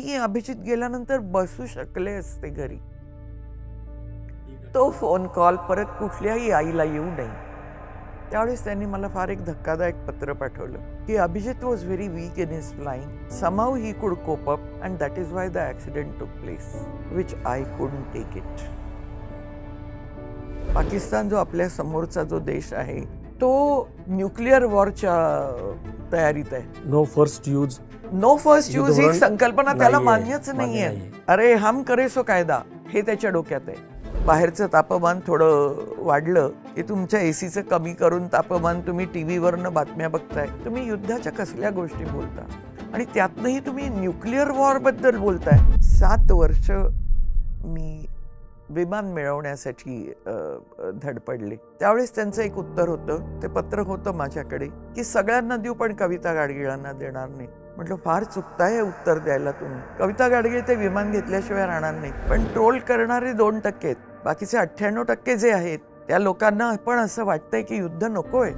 मी अभिजित गेल्यानंतर बसू शकले असते घरी. तो फोन कॉल परत कुठल्याही आईला येऊ नये. त्यावेळेस त्यांनी मला फार एक धक्कादायक पत्र पाठवलं की Abhijit was very weak in his flying. Somehow he could cope up and that is why the accident took place which I couldn't take it. Pakistan जो आपल्या समोरचा जो देश आहे तो न्यूक्लिअर वॉरच्या तयारीत आहे. नो फर्स्ट यूज ही संकल्पना त्याला मान्यच नाहीये. अरे हम करे सो कायदा हे त्याच्या डोक्यात आहे. बाहेरचं तापमान थोडं वाढलं की तुमच्या एसीचं कमी करून तापमान तुम्ही टीव्हीवरनं बातम्या बघताय. तुम्ही युद्धाच्या कसल्या गोष्टी बोलता आणि त्यातनंही तुम्ही न्यूक्लिअर वॉर बद्दल बोलताय. 7 वर्ष मी विमान मिळवण्यासाठी धडपडले. त्यावेळेस त्यांचं एक उत्तर होतं, ते पत्र होतं माझ्याकडे की सगळ्यांना देऊ पण कविता गाडगिळांना देणार नाही. म्हटलं फार चुकताय हे उत्तर द्यायला तुम्ही. कविता गाडगीळ ते विमान घेतल्याशिवाय राहणार नाही. पण ट्रोल करणारे 2% आहेत. बाकीचे 98% जे आहेत त्या लोकांना पण असं वाटतंय की युद्ध नकोय.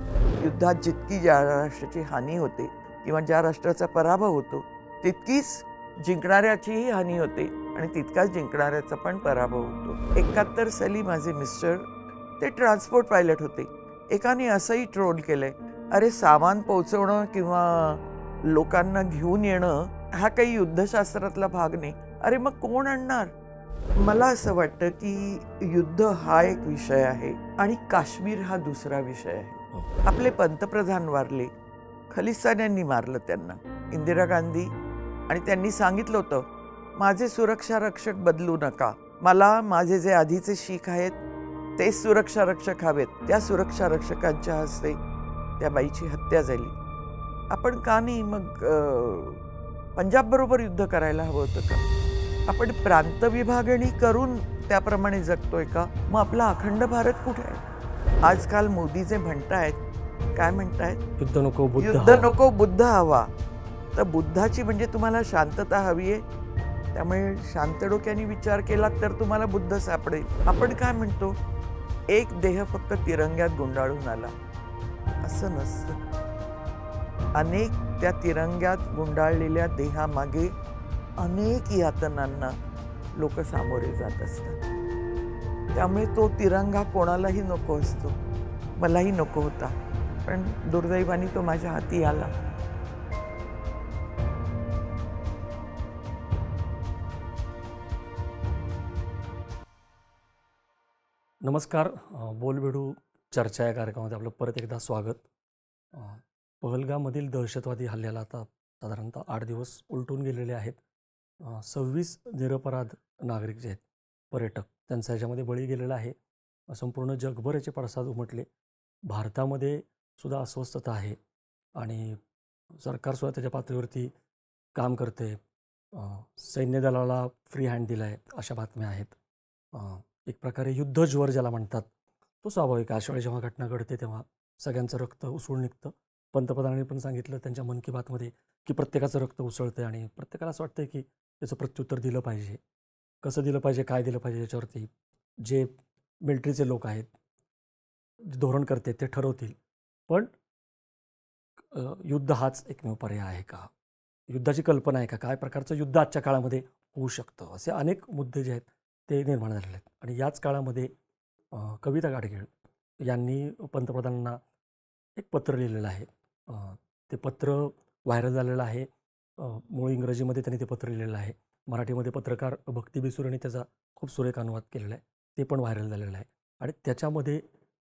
युद्धात जितकी ज्या राष्ट्राची हानी होते किंवा ज्या राष्ट्राचा पराभव होतो तितकीच जिंकणाऱ्याचीही हानी होते आणि तितकाच जिंकणाऱ्याचा पण पराभव होतो. 71 साली माझे मिस्टर ते ट्रान्सपोर्ट पायलट होते. एकाने असंही ट्रोल केलंय, अरे सामान पोहोचवणं किंवा लोकांना घेऊन येणं हा काही युद्धशास्त्रातला भाग नाही. अरे मग कोण आणणार? मला असं वाटतं की युद्ध हा एक विषय आहे आणि काश्मीर हा दुसरा विषय आहे. आपले पंतप्रधान वारले, खलिस्तान्यांनी मारलं त्यांना, इंदिरा गांधी, आणि त्यांनी सांगितलं होतं माझे सुरक्षा रक्षक बदलू नका, मला माझे जे आधीचे शीख आहेत ते सुरक्षा रक्षक हवेत. त्या सुरक्षा रक्षकांच्या हस्ते त्या बाईची हत्या झाली. आपण का नाही मग पंजाब बरोबर युद्ध करायला हवं होतं का? आपण प्रांत विभागणी करून त्याप्रमाणे जगतोय का? मग आपला अखंड भारत कुठे आहे? आजकाल मोदी जे म्हणतायत, काय म्हणतायत, युद्ध नको बुद्ध हवा. तर बुद्धाची म्हणजे तुम्हाला शांतता हवी आहे. त्यामुळे शांत डोक्याने विचार केला तर तुम्हाला बुद्ध सापडेल. आपण काय म्हणतो, एक देह फक्त तिरंग्यात गुंडाळून आला, असं नसतं. अनेक त्या तिरंग्यात गुंडाळलेल्या देहामागे अनेक यातनांना लोक सामोरे जात असतात. त्यामुळे तो तिरंगा कोणालाही नको असतो. मलाही नको होता, पण दुर्दैवाने तो माझ्या हाती आला. नमस्कार. बोलबेडू चर्चा या कार्यक्रमामध्ये आपलं परत एकदा स्वागत. पहलगाममधील दहशतवादी हल्ल्याला आता साधारणतः 8 दिवस उलटून गेलेले आहेत. 26 निरपराध नागरिक जे आहेत, पर्यटक, त्यांचा ह्याच्यामध्ये बळी गेलेला आहे. संपूर्ण जगभर याचे पडसाद उमटले. भारतामध्ये सुद्धा अस्वस्थता आहे आणि सरकारसुद्धा त्याच्या पातळीवरती काम करते. सैन्य दलाला फ्री हँड दिला आहे अशा बातम्या आहेत. एक प्रकारे युद्धज्वर ज्याला म्हणतात तो स्वाभाविक. अशा वेळी जेव्हा घटना घडते तेव्हा सगळ्यांचं रक्त उसळून निघतं. पंतप्रधानांनी पण सांगितलं त्यांच्या मन की बातमध्ये की प्रत्येकाचं रक्त उसळतं आणि प्रत्येकाला असं वाटतं की त्याचं प्रत्युत्तर दिलं पाहिजे. कसं दिलं पाहिजे, काय दिलं पाहिजे, याच्यावरती जे मिलिटरीचे लोक आहेत, धोरण करते ते ठरवतील. पण युद्ध हाच एकमेव पर्याय आहे का? युद्धाची कल्पना आहे का? काय प्रकारचं युद्ध आजच्या काळामध्ये होऊ शकतं? असे अनेक मुद्दे जे आहेत ते निर्माण झालेले आहेत. आणि याच काळामध्ये कविता गाडगीळ यांनी पंतप्रधानांना एक पत्र लिहिलेलं आहे. ते पत्र व्हायरल झालेलं आहे. मूळ इंग्रजीमध्ये त्यांनी ते पत्र लिहिलेलं आहे. मराठीमध्ये पत्रकार भक्ती बिसूर यांनी त्याचा खूप सुरेख अनुवाद केलेला आहे. ते पण व्हायरल झालेलं आहे. आणि त्याच्यामध्ये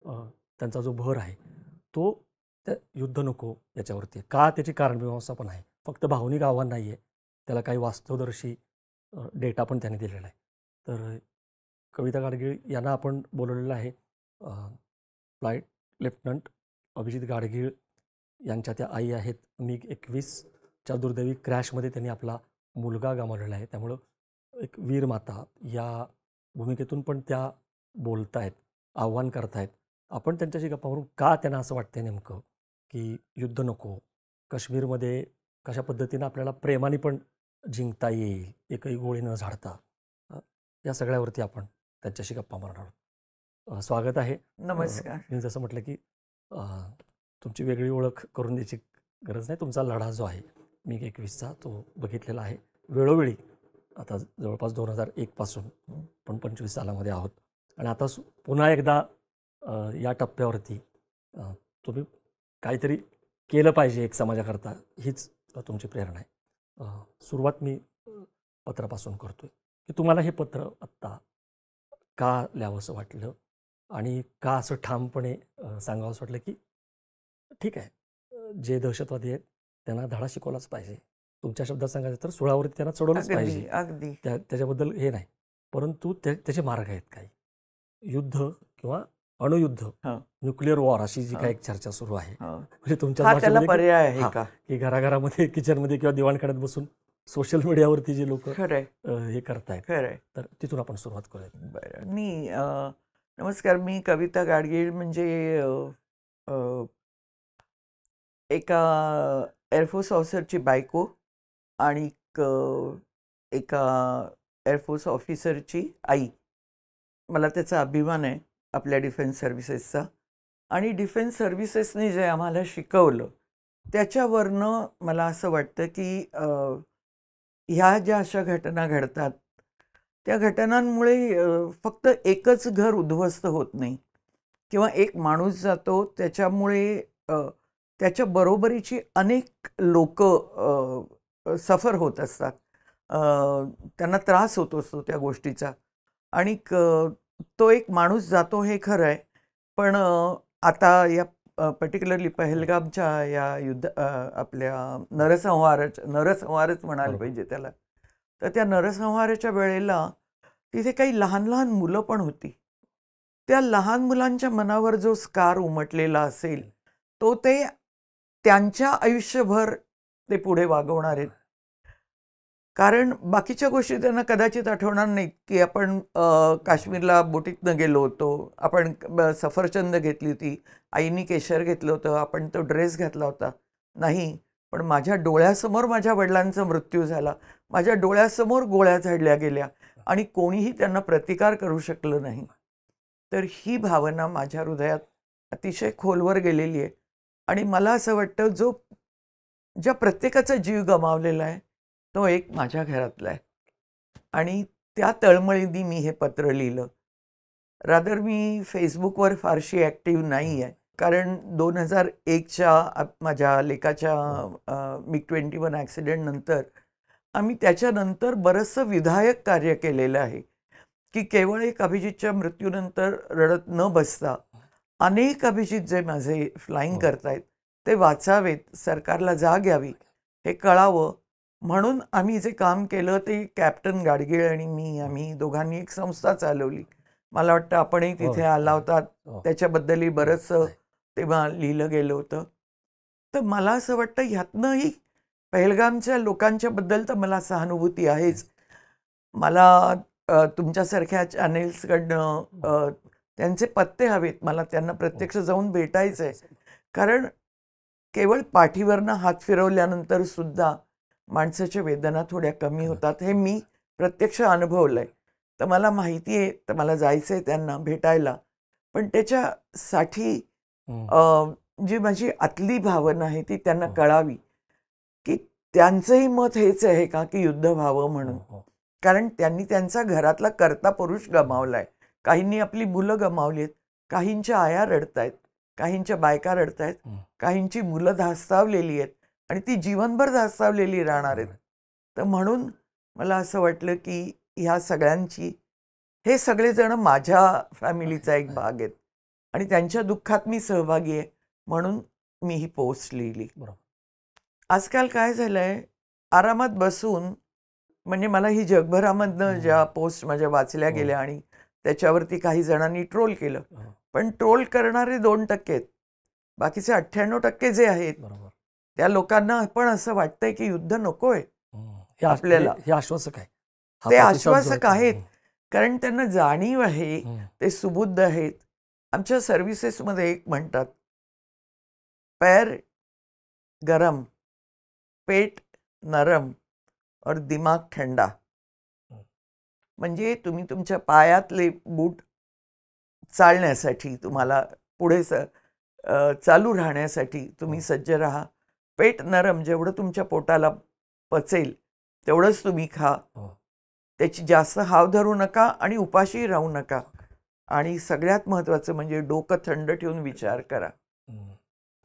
त्यांचा जो भर आहे तो त्या युद्ध नको याच्यावरती. का त्याची कारणमीमांसा पण आहे. फक्त भावनिक आव्हान नाही आहे, त्याला काही वास्तवदर्शी डेटा पण त्यांनी दिलेला आहे. तर कविता गाडगीळ यांना आपण बोलवलेलं आहे. फ्लाईट लेफ्टनंट अभिजित गाडगीळ यांच्या त्या आई आहेत. MiG-21च्या दुर्दैवी क्रॅशमध्ये त्यांनी आपला मुलगा गमावलेला आहे. त्यामुळं एक वीर माता या भूमिकेतून पण त्या बोलत आहेत, आव्हान करतायत. आपण त्यांच्याशी गप्पा मारून का त्यांना असं वाटतंय नेमकं की युद्ध नको, काश्मीरमध्ये कशा पद्धतीनं आपल्याला प्रेमाने पण जिंकता येईल एकही गोळी न झाडता, या सगळ्यावरती आपण त्यांच्याशी गप्पा मारणार आहोत. स्वागत आहे. नमस्कार. मी जसं म्हटलं की तुमची वेगळी ओळख करून द्यायची गरज नाही. तुमचा लढा जो आहे MiG-21चा तो बघितलेला आहे. वेळोवेळी आता जवळपास 2001 पासून आपण 25 सालामध्ये आहोत आणि आता पुन्हा एकदा या टप्प्यावरती तुम्ही काहीतरी केलं पाहिजे एक समाजाकरता, हीच तुमची प्रेरणा आहे. सुरुवात मी पत्रापासून करतोय की तुम्हाला हे पत्र आत्ता का लिहावंसं वाटलं आणि का असं ठामपणे सांगावंसं वाटलं की ठीक आहे, जे दहशतवादी आहेत त्यांना धडा शिकवलाच पाहिजे. तुमच्या शब्दात सांगायचं तर सुळावरती त्यांना चढवलंच पाहिजे. अगदी त्याच्याबद्दल हे नाही, परंतु त्याचे मार्ग आहेत काही. युद्ध किंवा अणुयुद्ध, न्यूक्लिअर वॉर अशी जी काही चर्चा सुरू आहे, म्हणजे तुमच्या पर्याय आहे का की घराघरामध्ये किचनमध्ये किंवा दिवाणखान्यात बसून सोशल मीडियावरती जे लोक हे करतायत, तर तिथून आपण सुरुवात करूया. बरं. नमस्कार, मी कविता गाडगीळ. म्हणजे एका एअरफोर्स ऑफिसरची बायको आणि एका एअरफोर्स ऑफिसरची आई. मला त्याचा अभिमान आहे आपल्या डिफेन्स सर्व्हिसेसचा. आणि डिफेन्स सर्व्हिसेसने जे आम्हाला शिकवलं त्याच्यावरनं मला असं वाटतं की ह्या ज्या अशा घटना घडतात त्या घटनांमुळे फक्त एकच घर उद्ध्वस्त होत नाही किंवा एक माणूस जातो, त्याच्यामुळे त्याच्या बरोबरीची अनेक लोक सफर होत असतात, त्यांना त्रास होत असतो त्या गोष्टीचा. आणि तो एक माणूस जातो हे खरं आहे, पण आता या पर्टिक्युलरली पहलगामच्या या आपल्या नरसंहारच म्हणायला पाहिजे त्याला. तर त्या नरसंहाराच्या वेळेला तिथे काही लहान लहान मुलं पण होती. त्या लहान मुलांच्या मनावर जो स्कार उमटलेला असेल तो ते त्यांच्या आयुष्यभर ते पुढे वागवणार आहेत. कारण बाकीच्या गोष्टी त्यांना कदाचित आठवणार नाहीत की आपण काश्मीरला बोटीतनं गेलो होतो, आपण सफरचंद घेतली होती, आईनी केशर घेतलं होतं, आपण तो ड्रेस घातला होता. नाही, पण माझ्या डोळ्यासमोर माझ्या वडिलांचा मृत्यू झाला, माझ्या डोळ्यासमोर गोळ्या झाडल्या गेल्या आणि कोणीही त्यांना प्रतिकार करू शकलं नाही. तर ही भावना माझ्या हृदयात अतिशय खोलवर गेलेली आहे. आणि मला असं वाटतं ज्या प्रत्येकाचा जीव गमावलेला आहे तो एक माझ्या घरातला आहे. आणि त्या तळमळीने मी हे पत्र लिहिलं. रादर मी फेसबुकवर फारशी ॲक्टिव्ह नाही आहे, कारण 2001च्या माझ्या लेकाच्या MiG-21 ॲक्सिडेंट नंतर आम्ही त्याच्यानंतर बरंचसं विधायक कार्य केलेलं आहे की केवळ एक अभिजितच्या मृत्यूनंतर रडत न बसता अनेक अभिजित जे माझे फ्लाईंग करतायत ते वाचावेत, सरकारला जाग यावी, हे कळावं म्हणून आम्ही जे काम केलं ते कॅप्टन गाडगीळ आणि मी, आम्ही दोघांनी एक संस्था चालवली. मला वाटतं आपणही तिथे आला होता, त्याच्याबद्दलही बरंचसं तेव्हा लिहिलं गेलं होतं. तर मला असं वाटतं ह्यातनंही पहलगामच्या लोकांच्या बद्दल तर मला सहानुभूती आहेच. मला तुमच्यासारख्या चॅनेल्सकडनं त्यांचे पत्ते हवेत, मला त्यांना प्रत्यक्ष जाऊन भेटायचं आहे. कारण केवळ पाठीवरनं हात फिरवल्यानंतर सुद्धा माणसाच्या वेदना थोड्या कमी होतात, हे मी प्रत्यक्ष अनुभवलं आहे. तर मला माहिती आहे, तर मला जायचं आहे त्यांना भेटायला. पण त्याच्यासाठी जी माझी आतली भावना आहे ती त्यांना कळावी की त्यांचंही मत हेच आहे का की युद्ध व्हावं म्हणून. कारण त्यांनी त्यांचा घरातला कर्ता पुरुष गमावलाय, काहींनी आपली मुलं गमावली आहेत, काहींच्या आया रडतायत, काहींच्या बायका रडतायत, काहींची मुलं धास्तावलेली आहेत आणि ती जीवनभर धास्तावलेली राहणार आहेत. तर म्हणून मला असं वाटलं की ह्या सगळ्यांची, हे सगळेजण माझ्या फॅमिलीचा एक भाग आहेत आणि त्यांच्या दुःखात मी सहभागी आहे म्हणून मी ही पोस्ट लिहिली. आजकाल काय झालंय, आरामात बसून, म्हणजे मला ही जगभरामधनं ज्या पोस्ट माझ्या वाचल्या गेल्या आणि त्याच्यावरती काही जणांनी ट्रोल केलं, पण ट्रोल करणारे 2% आहेत, बाकीचे 98% जे आहेत त्या लोकांना पण असं वाटतंय की युद्ध नकोय आपल्याला. हे आश्वासक आहे, ते आश्वासक आहेत कारण त्यांना जाणीव आहे, ते सुबुद्ध आहेत. आमच्या सर्व्हिसेसमध्ये एक म्हणतात, पैर गरम, पेट नरम और दिमाग ठंडा. म्हणजे तुम्ही तुमच्या पायातले बूट चालण्यासाठी, तुम्हाला पुढे चालू राहण्यासाठी तुम्ही सज्ज राहा. पेट नरम, जेवढं तुमच्या पोटाला पचेल तेवढंच तुम्ही खा. त्याची जास्त हाव धरू नका आणि उपाशी राहू नका. आणि सगळ्यात महत्त्वाचं म्हणजे डोकं थंड ठेवून विचार करा.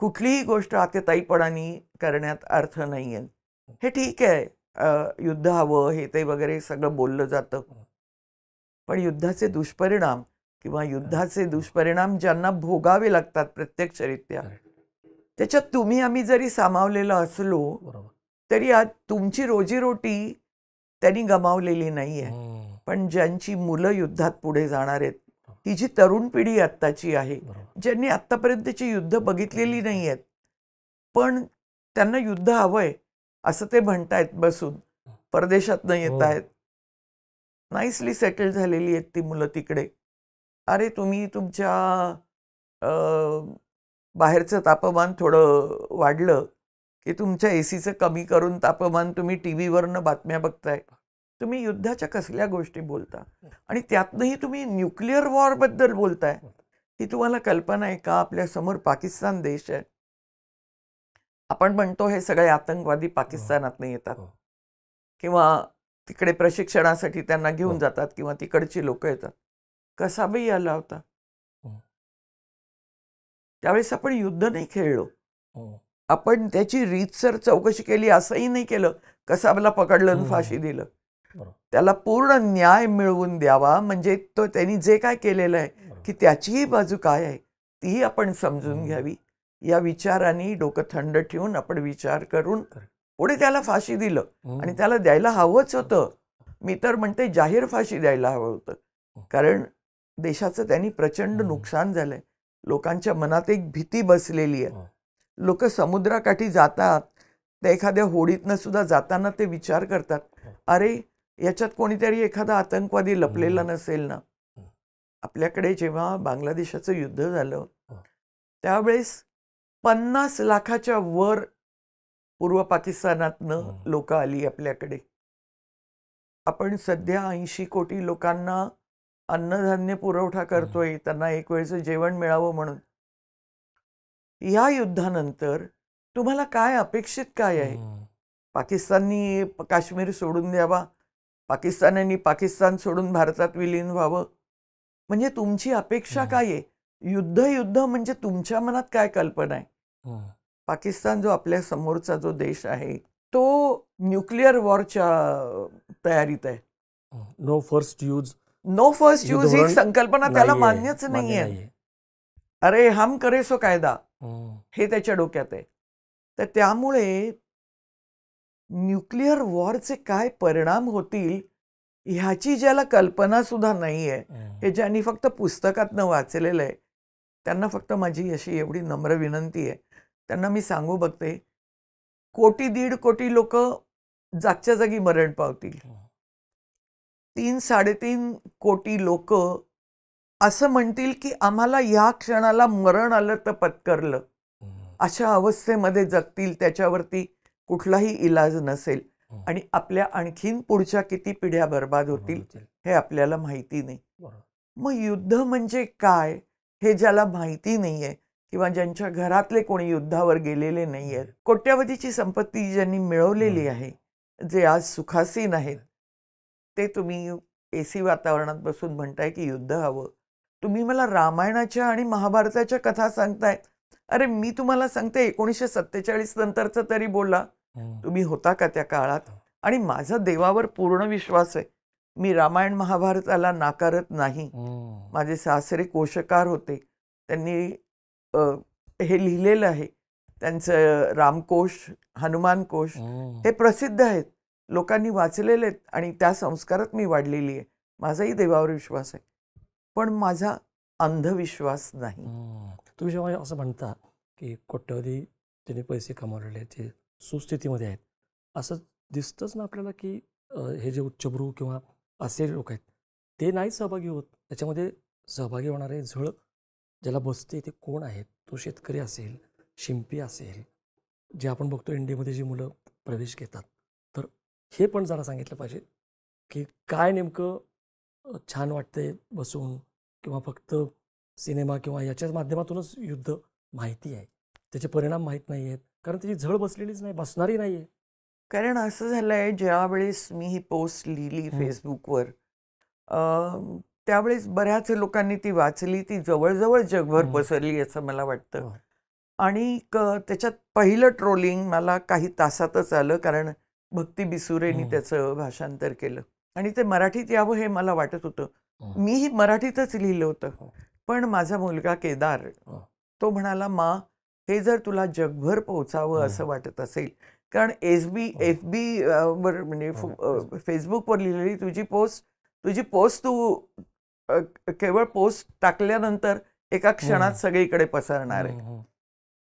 कुठलीही गोष्ट आतेताईपणाने करण्यात अर्थ नाहीये. हे ठीक आहे, युद्ध हवं हे ते वगैरे सगळं बोललं जातं, पण युद्धाचे दुष्परिणाम किंवा युद्धाचे दुष्परिणाम ज्यांना भोगावे लागतात प्रत्यक्षरित्या, त्याच्यात तुम्ही आम्ही जरी सामावलेलं असलो तरी आज तुमची रोजीरोटी त्यांनी गमावलेली नाहीये. पण ज्यांची मुलं युद्धात पुढे जाणार आहेत, ही जी तरुण पिढी आत्ताची आहे, ज्यांनी आत्तापर्यंतची युद्ध बघितलेली नाही आहेत, पण त्यांना युद्ध हवंय असं ते म्हणतायत बसून, परदेशातनं येत आहेत, नाईसली सेटल झालेली आहेत ती मुलं तिकडे. अरे तुम्ही तुमच्या बाहेरचं तापमान थोडं वाढलं की तुमच्या एसीचं कमी करून तापमान तुम्ही टीव्हीवरनं बातम्या बघताय. तुम्ही युद्धाच्या कसल्या गोष्टी बोलता आणि त्यातनंही तुम्ही न्यूक्लिअर वॉर बद्दल बोलताय. ही तुम्हाला कल्पना आहे का? आपल्या समोर पाकिस्तान देश आहे. आपण म्हणतो हे सगळे आतंकवादी पाकिस्तानातनं येतात किंवा तिकडे प्रशिक्षणासाठी त्यांना घेऊन जातात किंवा तिकडची लोक येतात. कसा बी आला होता त्यावेळेस आपण युद्ध नाही खेळलो. आपण त्याची रीतसर चौकशी केली, असंही नाही केलं कसाबला पकडलं आणि फाशी दिलं. त्याला पूर्ण न्याय मिळवून द्यावा, म्हणजे तो त्यांनी जे काय केलेलं आहे की त्याचीही बाजू काय आहे तीही आपण समजून घ्यावी. या विचाराने डोकं थंड ठेवून आपण विचार करून पुढे त्याला फाशी दिलं आणि त्याला द्यायला हवंच होतं. मी तर म्हणते जाहीर फाशी द्यायला हवं होतं, कारण देशाचं त्यांनी प्रचंड नुकसान झालंय. लोकांच्या मनात एक भीती बसलेली आहे. लोक समुद्राकाठी जातात, त्या एखाद्या होडीतनं सुद्धा जाताना ते विचार करतात, अरे याच्यात कोणीतरी एखादा आतंकवादी लपलेला नसेल ना. आपल्याकडे जेव्हा बांगलादेशाचं युद्ध झालं त्यावेळेस 50 लाखाच्या वर पूर्व पाकिस्तानातनं लोक आली आपल्याकडे. आपण सध्या 80 कोटी लोकांना अन्नधान्य पुरवठा करतोय, त्यांना एक वेळचं जेवण मिळावं म्हणून. या युद्धानंतर तुम्हाला काय अपेक्षित काय आहे? पाकिस्ताननी काश्मीर सोडून द्यावा, पाकिस्तानांनी पाकिस्तान सोडून भारतात विलीन व्हावं, म्हणजे तुमची अपेक्षा काय आहे? युद्ध म्हणजे तुमच्या मनात काय कल्पना आहे? पाकिस्तान जो आपल्या समोरचा जो देश आहे तो न्यूक्लिअर वॉरच्या तयारीत आहे. नो फर्स्ट यूज ही संकल्पना त्याला मान्यच नाहीये. अरे हम करे सो कायदा हे त्याच्या डोक्यात आहे. तर त्यामुळे न्यूक्लिअर वॉरचे काय परिणाम होतील ह्याची ज्याला कल्पना सुद्धा नाहीये, हे ज्यांनी फक्त पुस्तकातनं वाचलेलं आहे, त्यांना फक्त माझी अशी एवढी नम्र विनंती आहे, त्यांना मी सांगू बघते, 1-1.5 कोटी लोक जागच्या जागी मरण पावतील. 3-3.5 कोटी लोक असं म्हणतील की आम्हाला या क्षणाला मरण आलं तर पत्करलं. अशा अवस्थेमध्ये जगतील, त्याच्यावरती कुठलाही इलाज नसेल आणि आपल्या आणखीन पुढच्या किती पिढ्या बर्बाद होतील हे आपल्याला माहिती नाही. मग युद्ध म्हणजे काय हे ज्याला माहिती नाहीये किंवा ज्यांच्या घरातले कोणी युद्धावर गेलेले नाहीयेत, कोट्यावधीची संपत्ती ज्यांनी मिळवलेली आहे, जे आज सुखासीन आहेत, ते तुम्ही एसी वातावरणात बसून म्हणताय की युद्ध हवं. तुम्ही मला रामायणाच्या आणि महाभारताच्या कथा सांगताय. अरे मी तुम्हाला सांगते 1947 नंतरचं तरी बोला, तुम्ही होता का त्या काळात? आणि माझा देवावर पूर्ण विश्वास आहे. मी रामायण महाभारताला नाकारत नाही. माझे सासरे कोशकार होते, त्यांनी हे लिहिलेलं आहे. त्यांचं रामकोश, हनुमान कोश हे प्रसिद्ध आहेत, लोकांनी वाचलेले आहेत आणि त्या संस्कारात मी वाढलेली आहे. माझाही देवावर विश्वास आहे, पण माझा अंधविश्वास नाही. तुम्ही जेव्हा असं म्हणता की कोट्यवधी त्यांनी पैसे कमावलेले आहेत, ते सुस्थितीमध्ये आहेत, असं दिसतंच ना आपल्याला की हे जे उच्चभ्रू किंवा असे लोक आहेत ते नाही सहभागी होत. त्याच्यामध्ये सहभागी होणारे झळ ज्याला बसते ते कोण आहेत? तो शेतकरी असेल, शिंपी असेल, जे आपण बघतो इंडियामध्ये जी मुलं प्रवेश घेतात. तर हे पण जरा सांगितलं पाहिजे की काय नेमकं छान वाटतंय बसून, किंवा फक्त सिनेमा किंवा याच्याच माध्यमातूनच युद्ध माहिती आहे, त्याचे परिणाम माहीत नाही आहेत, कारण त्याची झळ बसलेलीच नाही, बसणारी नाही आहे. कारण असं झालंय, ज्यावेळेस मी ही पोस्ट लिहिली फेसबुकवर, त्यावेळेस बऱ्याच लोकांनी ती वाचली, ती जवळजवळ जगभर पसरली असं मला वाटतं. आणि त्याच्यात पहिलं ट्रोलिंग मला काही तासातच आलं, कारण भक्ती बिसुरेनी त्याचं भाषांतर केलं आणि ते मराठीत यावं हे मला वाटत होतं. मीही मराठीतच लिहिलं होतं, पण माझा मुलगा केदार तो म्हणाला, मा हे जर तुला जगभर पोहोचावं असं वाटत असेल, कारण FB वर म्हणजे फेसबुकवर लिहिलेली तुझी पोस्ट तू केवळ पोस्ट टाकल्यानंतर एका क्षणात सगळीकडे पसरणार आहे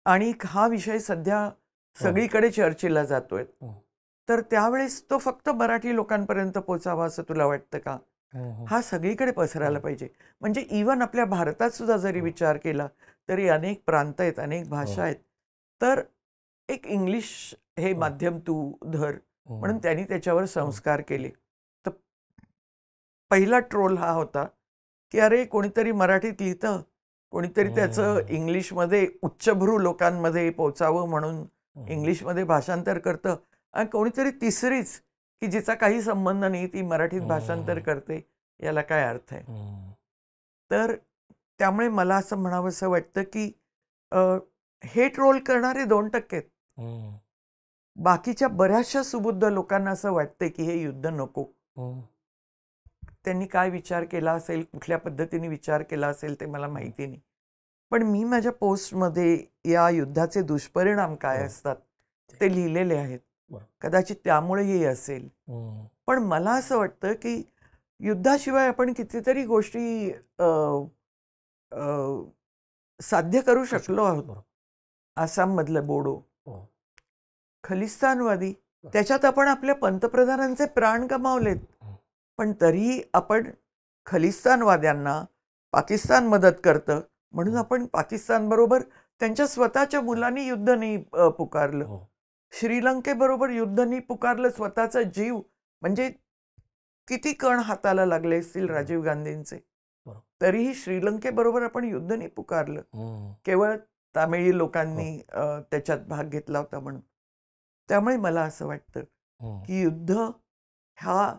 आणि हा विषय सध्या सगळीकडे चर्चेला जातोय. तर त्यावेळेस तो फक्त मराठी लोकांपर्यंत पोचावा असं तुला वाटतं का? हा सगळीकडे पसरायला पाहिजे. म्हणजे इव्हन आपल्या भारतात सुद्धा जरी विचार केला तरी अनेक प्रांत आहेत, अनेक भाषा आहेत. तर एक इंग्लिश हे माध्यम तू धर म्हणून त्यांनी त्याच्यावर संस्कार केले. तर पहिला ट्रोल हा होता की अरे कोणीतरी मराठीत लिहितं, कोणीतरी त्याचं इंग्लिशमध्ये उच्चभ्रू लोकांमध्ये पोचावं म्हणून इंग्लिशमध्ये भाषांतर करतं आणि कोणीतरी तिसरीच की जिचा काही संबंध नाही ती मराठीत भाषांतर करते, याला काय अर्थ आहे? तर त्यामुळे मला असं म्हणावंसं वाटतं की हे ट्रोल करणारे 2% आहेत. बाकीच्या बऱ्याचशा सुबुद्ध लोकांना असं वाटतं की हे युद्ध नको. त्यांनी काय विचार केला असेल, कुठल्या पद्धतीने विचार केला असेल ते मला माहिती नाही. पण मी माझ्या पोस्टमध्ये या युद्धाचे दुष्परिणाम काय असतात ते लिहिलेले आहेत. कदाचित त्यामुळे हे असेल. पण मला असं वाटतं की युद्धाशिवाय आपण कितीतरी गोष्टी साध्य करू शकलो आहोत. आसाममधलं बोडो, खलिस्तानवादी, त्याच्यात आपण आपल्या पंतप्रधानांचे प्राण गमावलेत, पण तरीही आपण खलिस्तानवाद्यांना पाकिस्तान मदत करतं म्हणून आपण पाकिस्तानबरोबर त्यांच्या स्वतःच्या मुलांनी युद्ध नाही पुकारलं. श्रीलंकेबरोबर युद्ध नाही पुकारलं, स्वतःचा जीव म्हणजे किती कण हाताला लागले असतील राजीव गांधींचे, तरीही श्रीलंकेबरोबर आपण युद्ध नाही पुकारलं, केवळ तामिळी लोकांनी त्याच्यात भाग घेतला होता म्हणून. त्यामुळे मला असं वाटतं की युद्ध हा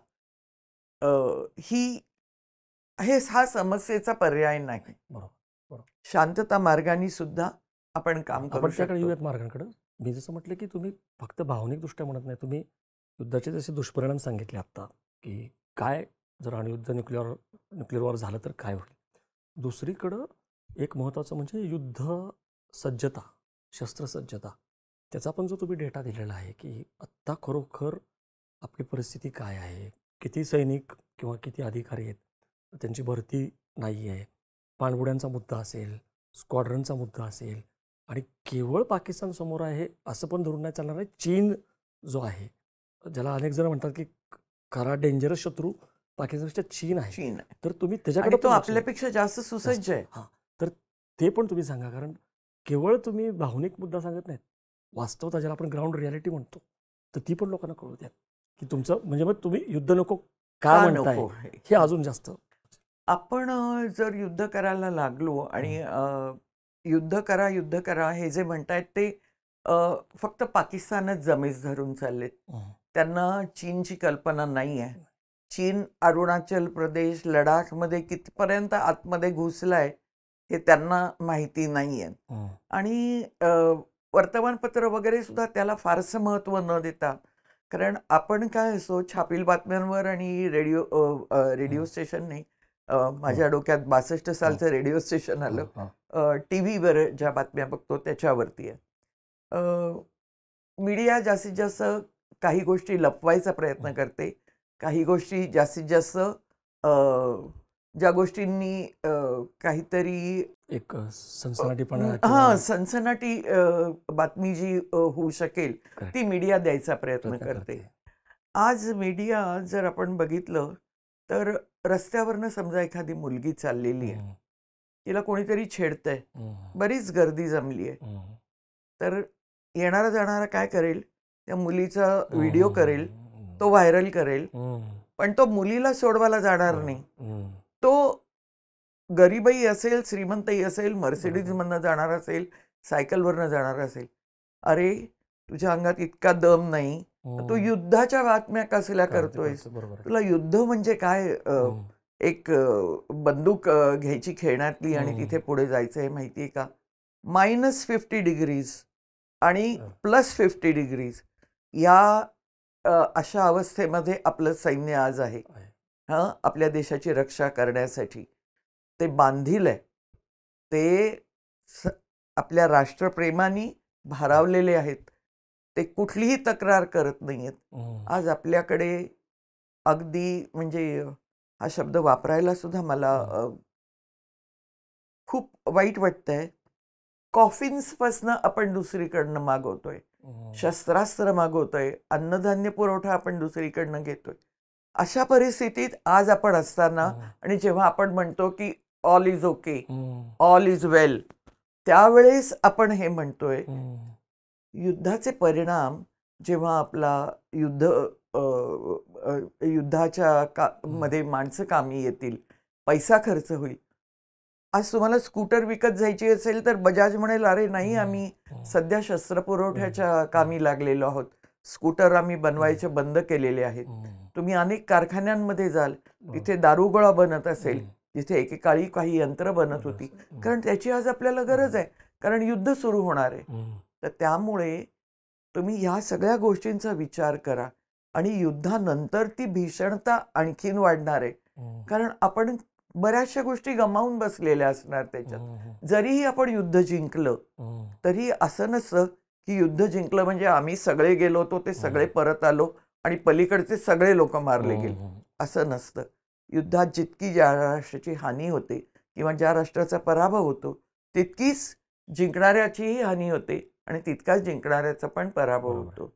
समस्येचा पर्याय नाही. शांतता मार्गाने सुद्धा आपण काम करू शकतो. मार्गांकडे मी जसं म्हटलं की तुम्ही फक्त भावनिकदृष्ट्या म्हणत नाही, तुम्ही युद्धाचे जसे दुष्परिणाम सांगितले आता की काय जर अणुयुद्ध न्यूक्लिअर वॉर झालं तर काय होईल. दुसरीकडं एक महत्त्वाचं म्हणजे युद्ध सज्जता, शस्त्रसज्जता, त्याचा पण जो तुम्ही डेटा दिलेला आहे की आत्ता खरोखर आपली परिस्थिती काय आहे, किती सैनिक किंवा किती अधिकारी आहेत, त्यांची भरती नाही आहे, पाणबुड्यांचा मुद्दा असेल, स्क्वॉड्रनचा मुद्दा असेल आणि केवळ पाकिस्तान समोर आहे असं पण धरून नाही चालणार आहे. चीन जो आहे, ज्याला अनेक जण म्हणतात की खरा डेंजरस शत्रू पाकिस्तानपेक्षा चीन आहे, तर तुम्ही त्याच्याकडे तो आपल्यापेक्षा जास्त सुसज्ज आहे. तर ते पण तुम्ही सांगा, कारण केवळ तुम्ही भावनिक मुद्दा सांगत नाहीत, वास्तवता ज्याला आपण ग्राउंड रियालिटी म्हणतो, तर ती पण लोकांना कळू द्या की तुमचं म्हणजे मग तुम्ही युद्ध नको का म्हणताय हे अजून जास्त. आपण जर युद्ध करायला लागलो आणि युद्ध करा हे जे म्हणतायत ते फक्त पाकिस्तानच जमेस धरून चाललेत. त्यांना चीनची कल्पना नाही आहे. चीन अरुणाचल प्रदेश, लडाखमध्ये कितपर्यंत आतमध्ये घुसलाय हे त्यांना माहिती नाही आहे. आणि वर्तमानपत्र वगैरे सुद्धा त्याला फारसं महत्त्व न देता, कारण आपण काय असो छापील बातम्यांवर आणि रेडिओ स्टेशन नाही, माझ्या डोक्यात 62 सालचं रेडिओ स्टेशन आलं, TV वर ज्या बातम्या बघतो त्याच्यावरती आहे. मीडिया जास्तीत जास्त काही गोष्टी लपवायचा प्रयत्न करते, काही गोष्टी जास्तीत जास्त ज्या गोष्टींनी काहीतरी एक सनसनाटीपणा, सनसनाटी बातमी जी होऊ शकेल ती मीडिया द्यायचा प्रयत्न करते. आज मीडिया जर आपण बघितलं तर रस्त्यावरनं समजा एखादी मुलगी चाललेली आहे, तिला कोणीतरी छेडतंय, बरीच गर्दी जमली आहे, तर येणारा जाणारा काय करेल, त्या मुलीचा व्हिडिओ करेल, तो व्हायरल करेल, पण तो मुलीला सोडवायला जाणार नाही. तो गरीबही असेल, श्रीमंतही असेल, मर्सिडीजमधनं जाणार असेल, सायकलवरनं जाणार असेल, अरे तुझ्या अंगात इतका दम नाही, तू युद्धाच्या बातम्या कसल्या करतोयस? तुला युद्ध म्हणजे काय? एक बंदूक घ्यायची खेळण्यातली आणि तिथे पुढे जायचं हे माहितीये का? -50 डिग्रीज आणि +50 डिग्रीज या अशा अवस्थेमध्ये आपलं सैन्य आज आहे. आपल्या देशाची रक्षा करण्यासाठी ते बांधीलंय. ते आपल्या राष्ट्रप्रेमाने भारावलेले आहेत. ते कुठलीही तक्रार करत नाहीयेत. आज आपल्याकडे अगदी म्हणजे हा शब्द वापरायला सुद्धा मला खूप वाईट वाटतंय. कॉफिन्सपासनं आपण दुसरीकडनं मागवतोय, शस्त्रास्त्र मागवतोय, अन्नधान्य पुरवठा आपण दुसरीकडनं घेतोय. अशा परिस्थितीत आज आपण असताना आणि जेव्हा आपण म्हणतो की all is okay, all is well, त्यावेळेस आपण हे म्हणतोय. युद्धाचे परिणाम जेव्हा आपला युद्धाच्या मध्ये माणसं कामी येतील, पैसा खर्च होईल. आज तुम्हाला स्कूटर विकत जायची असेल तर बजाज म्हणेल, अरे नाही, आम्ही सध्या शस्त्रपुरवठ्याच्या कामी लागलेलो आहोत, स्कूटर आम्ही बनवायचे बंद केलेले आहेत. तुम्ही अनेक कारखान्यांमध्ये जाल, तिथे दारुगोळा बनत असेल, जिथे एकेकाळी काही यंत्र बनत होती, कारण त्याची आज आपल्याला गरज आहे, कारण युद्ध सुरू होणार आहे. तर त्यामुळे तुम्ही ह्या सगळ्या गोष्टींचा विचार करा. आणि युद्धानंतर ती भीषणता आणखीन वाढणार आहे, कारण आपण बऱ्याचशा गोष्टी गमावून बसलेल्या असणार त्याच्यात. जरीही आपण युद्ध जिंकलं तरी असं नसतं की युद्ध जिंकलं म्हणजे आम्ही सगळे गेलो होतो, ते सगळे परत आलो आणि पलीकडचे सगळे लोक मारले गेले, असं नसतं. युद्धात जितकी ज्या राष्ट्राची हानी होते किंवा ज्या राष्ट्राचा पराभव होतो, तितकीच जिंकणाऱ्याचीही हानी होते आणि तितकाच जिंकणाऱ्याचा पण पराभव होतो.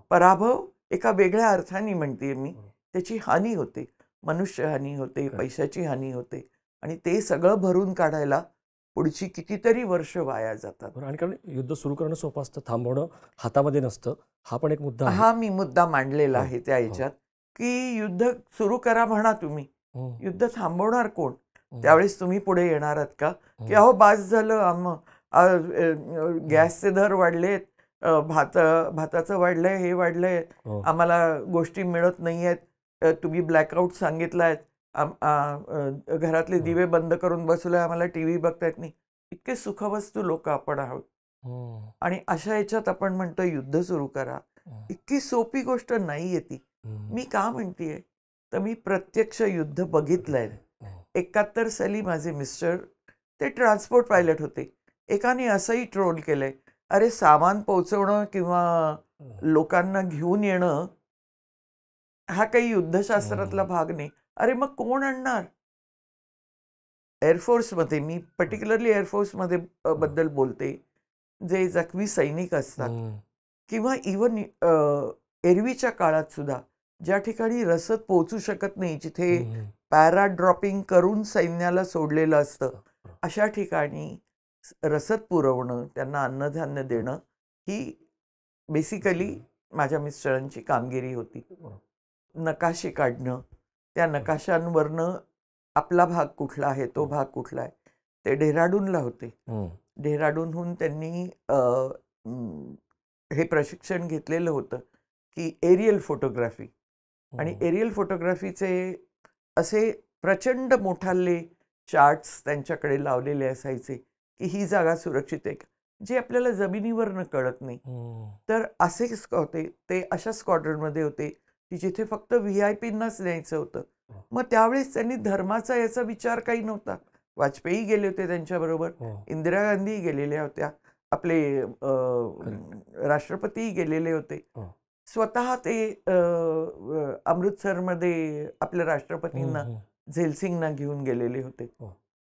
पराभव एका वेगळ्या अर्थाने म्हणते मी, त्याची हानी होते, मनुष्य हानी होते, पैशाची हानी होते, आणि ते सगळं भरून काढायला पुढची कितीतरी वर्ष वाया जातात. आणि कारण युद्ध सुरू करणं सोपं असतं, थांबवणं हातामध्ये नसतं. हा पण एक मुद्दा आहे. हा मी मुद्दा मांडलेला आहे त्या ह्याच्यात की युद्ध सुरू करा म्हणा तुम्ही, युद्ध थांबवणार कोण? त्यावेळेस तुम्ही पुढे येणार आहात का की अहो बास झालं, गॅसचे दर वाढलेत, भाताचं वाढलंय, हे वाढलंय, आम्हाला गोष्टी मिळत नाहीयेत, तुम्ही ब्लॅकआउट सांगितलाय, घरातले दिवे बंद करून बसलोय, आम्हाला टीव्ही बघता येत नाही. इतके सुखवस्तू लोक आपण आहोत आणि अशा ह्याच्यात आपण म्हणतो युद्ध सुरू करा. इतकी सोपी गोष्ट नाहीये ती. मी का म्हणतेय तर मी प्रत्यक्ष युद्ध बघितलंय. 71 साली माझे मिस्टर ते ट्रान्सपोर्ट पायलट होते. एकाने असंही ट्रोल केलंय, अरे सामान पोहोचवणं किंवा लोकांना घेऊन येणं हा काही युद्धशास्त्रातला भाग नाही. अरे मग कोण आणणार? एअरफोर्समध्ये, मी पर्टिक्युलरली एअरफोर्समध्ये बद्दल बोलते, जे जखमी सैनिक असतात किंवा इवन एरवीच्या काळात सुद्धा ज्या ठिकाणी रसद पोहोचू शकत नाही, जिथे पॅरा ड्रॉपिंग करून सैन्याला सोडलेलं असतं, अशा ठिकाणी रसद पुरवणं, त्यांना अन्नधान्य देणं ही बेसिकली माझ्या मिस्टरांची कामगिरी होती. नकाशे काढणं, त्या नकाशांवरनं आपला भाग कुठला आहे, तो भाग कुठला आहे. ते डेहराडूनला होते. डेहराडूनहून त्यांनी हे प्रशिक्षण घेतलेलं होतं की एरियल फोटोग्राफी, आणि एरियल फोटोग्राफीचे असे प्रचंड मोठाले चार्ट्स त्यांच्याकडे लावलेले असायचे की ही जागा सुरक्षित आहे, जे आपल्याला जमिनीवरनं कळत नाही. तर असे होते ते, अशा स्क्वॉड्रनमध्ये होते की जिथे फक्त VIPंनाच न्यायचं होतं. मग त्यावेळेस त्यांनी धर्माचा याचा विचार काही नव्हता. वाजपेयी गेले होते त्यांच्याबरोबर, इंदिरा गांधी गेलेल्या होत्या, आपले राष्ट्रपती गेलेले होते, स्वतः ते अमृतसरमध्ये आपल्या राष्ट्रपतींना, झेलसिंगना घेऊन गेलेले होते.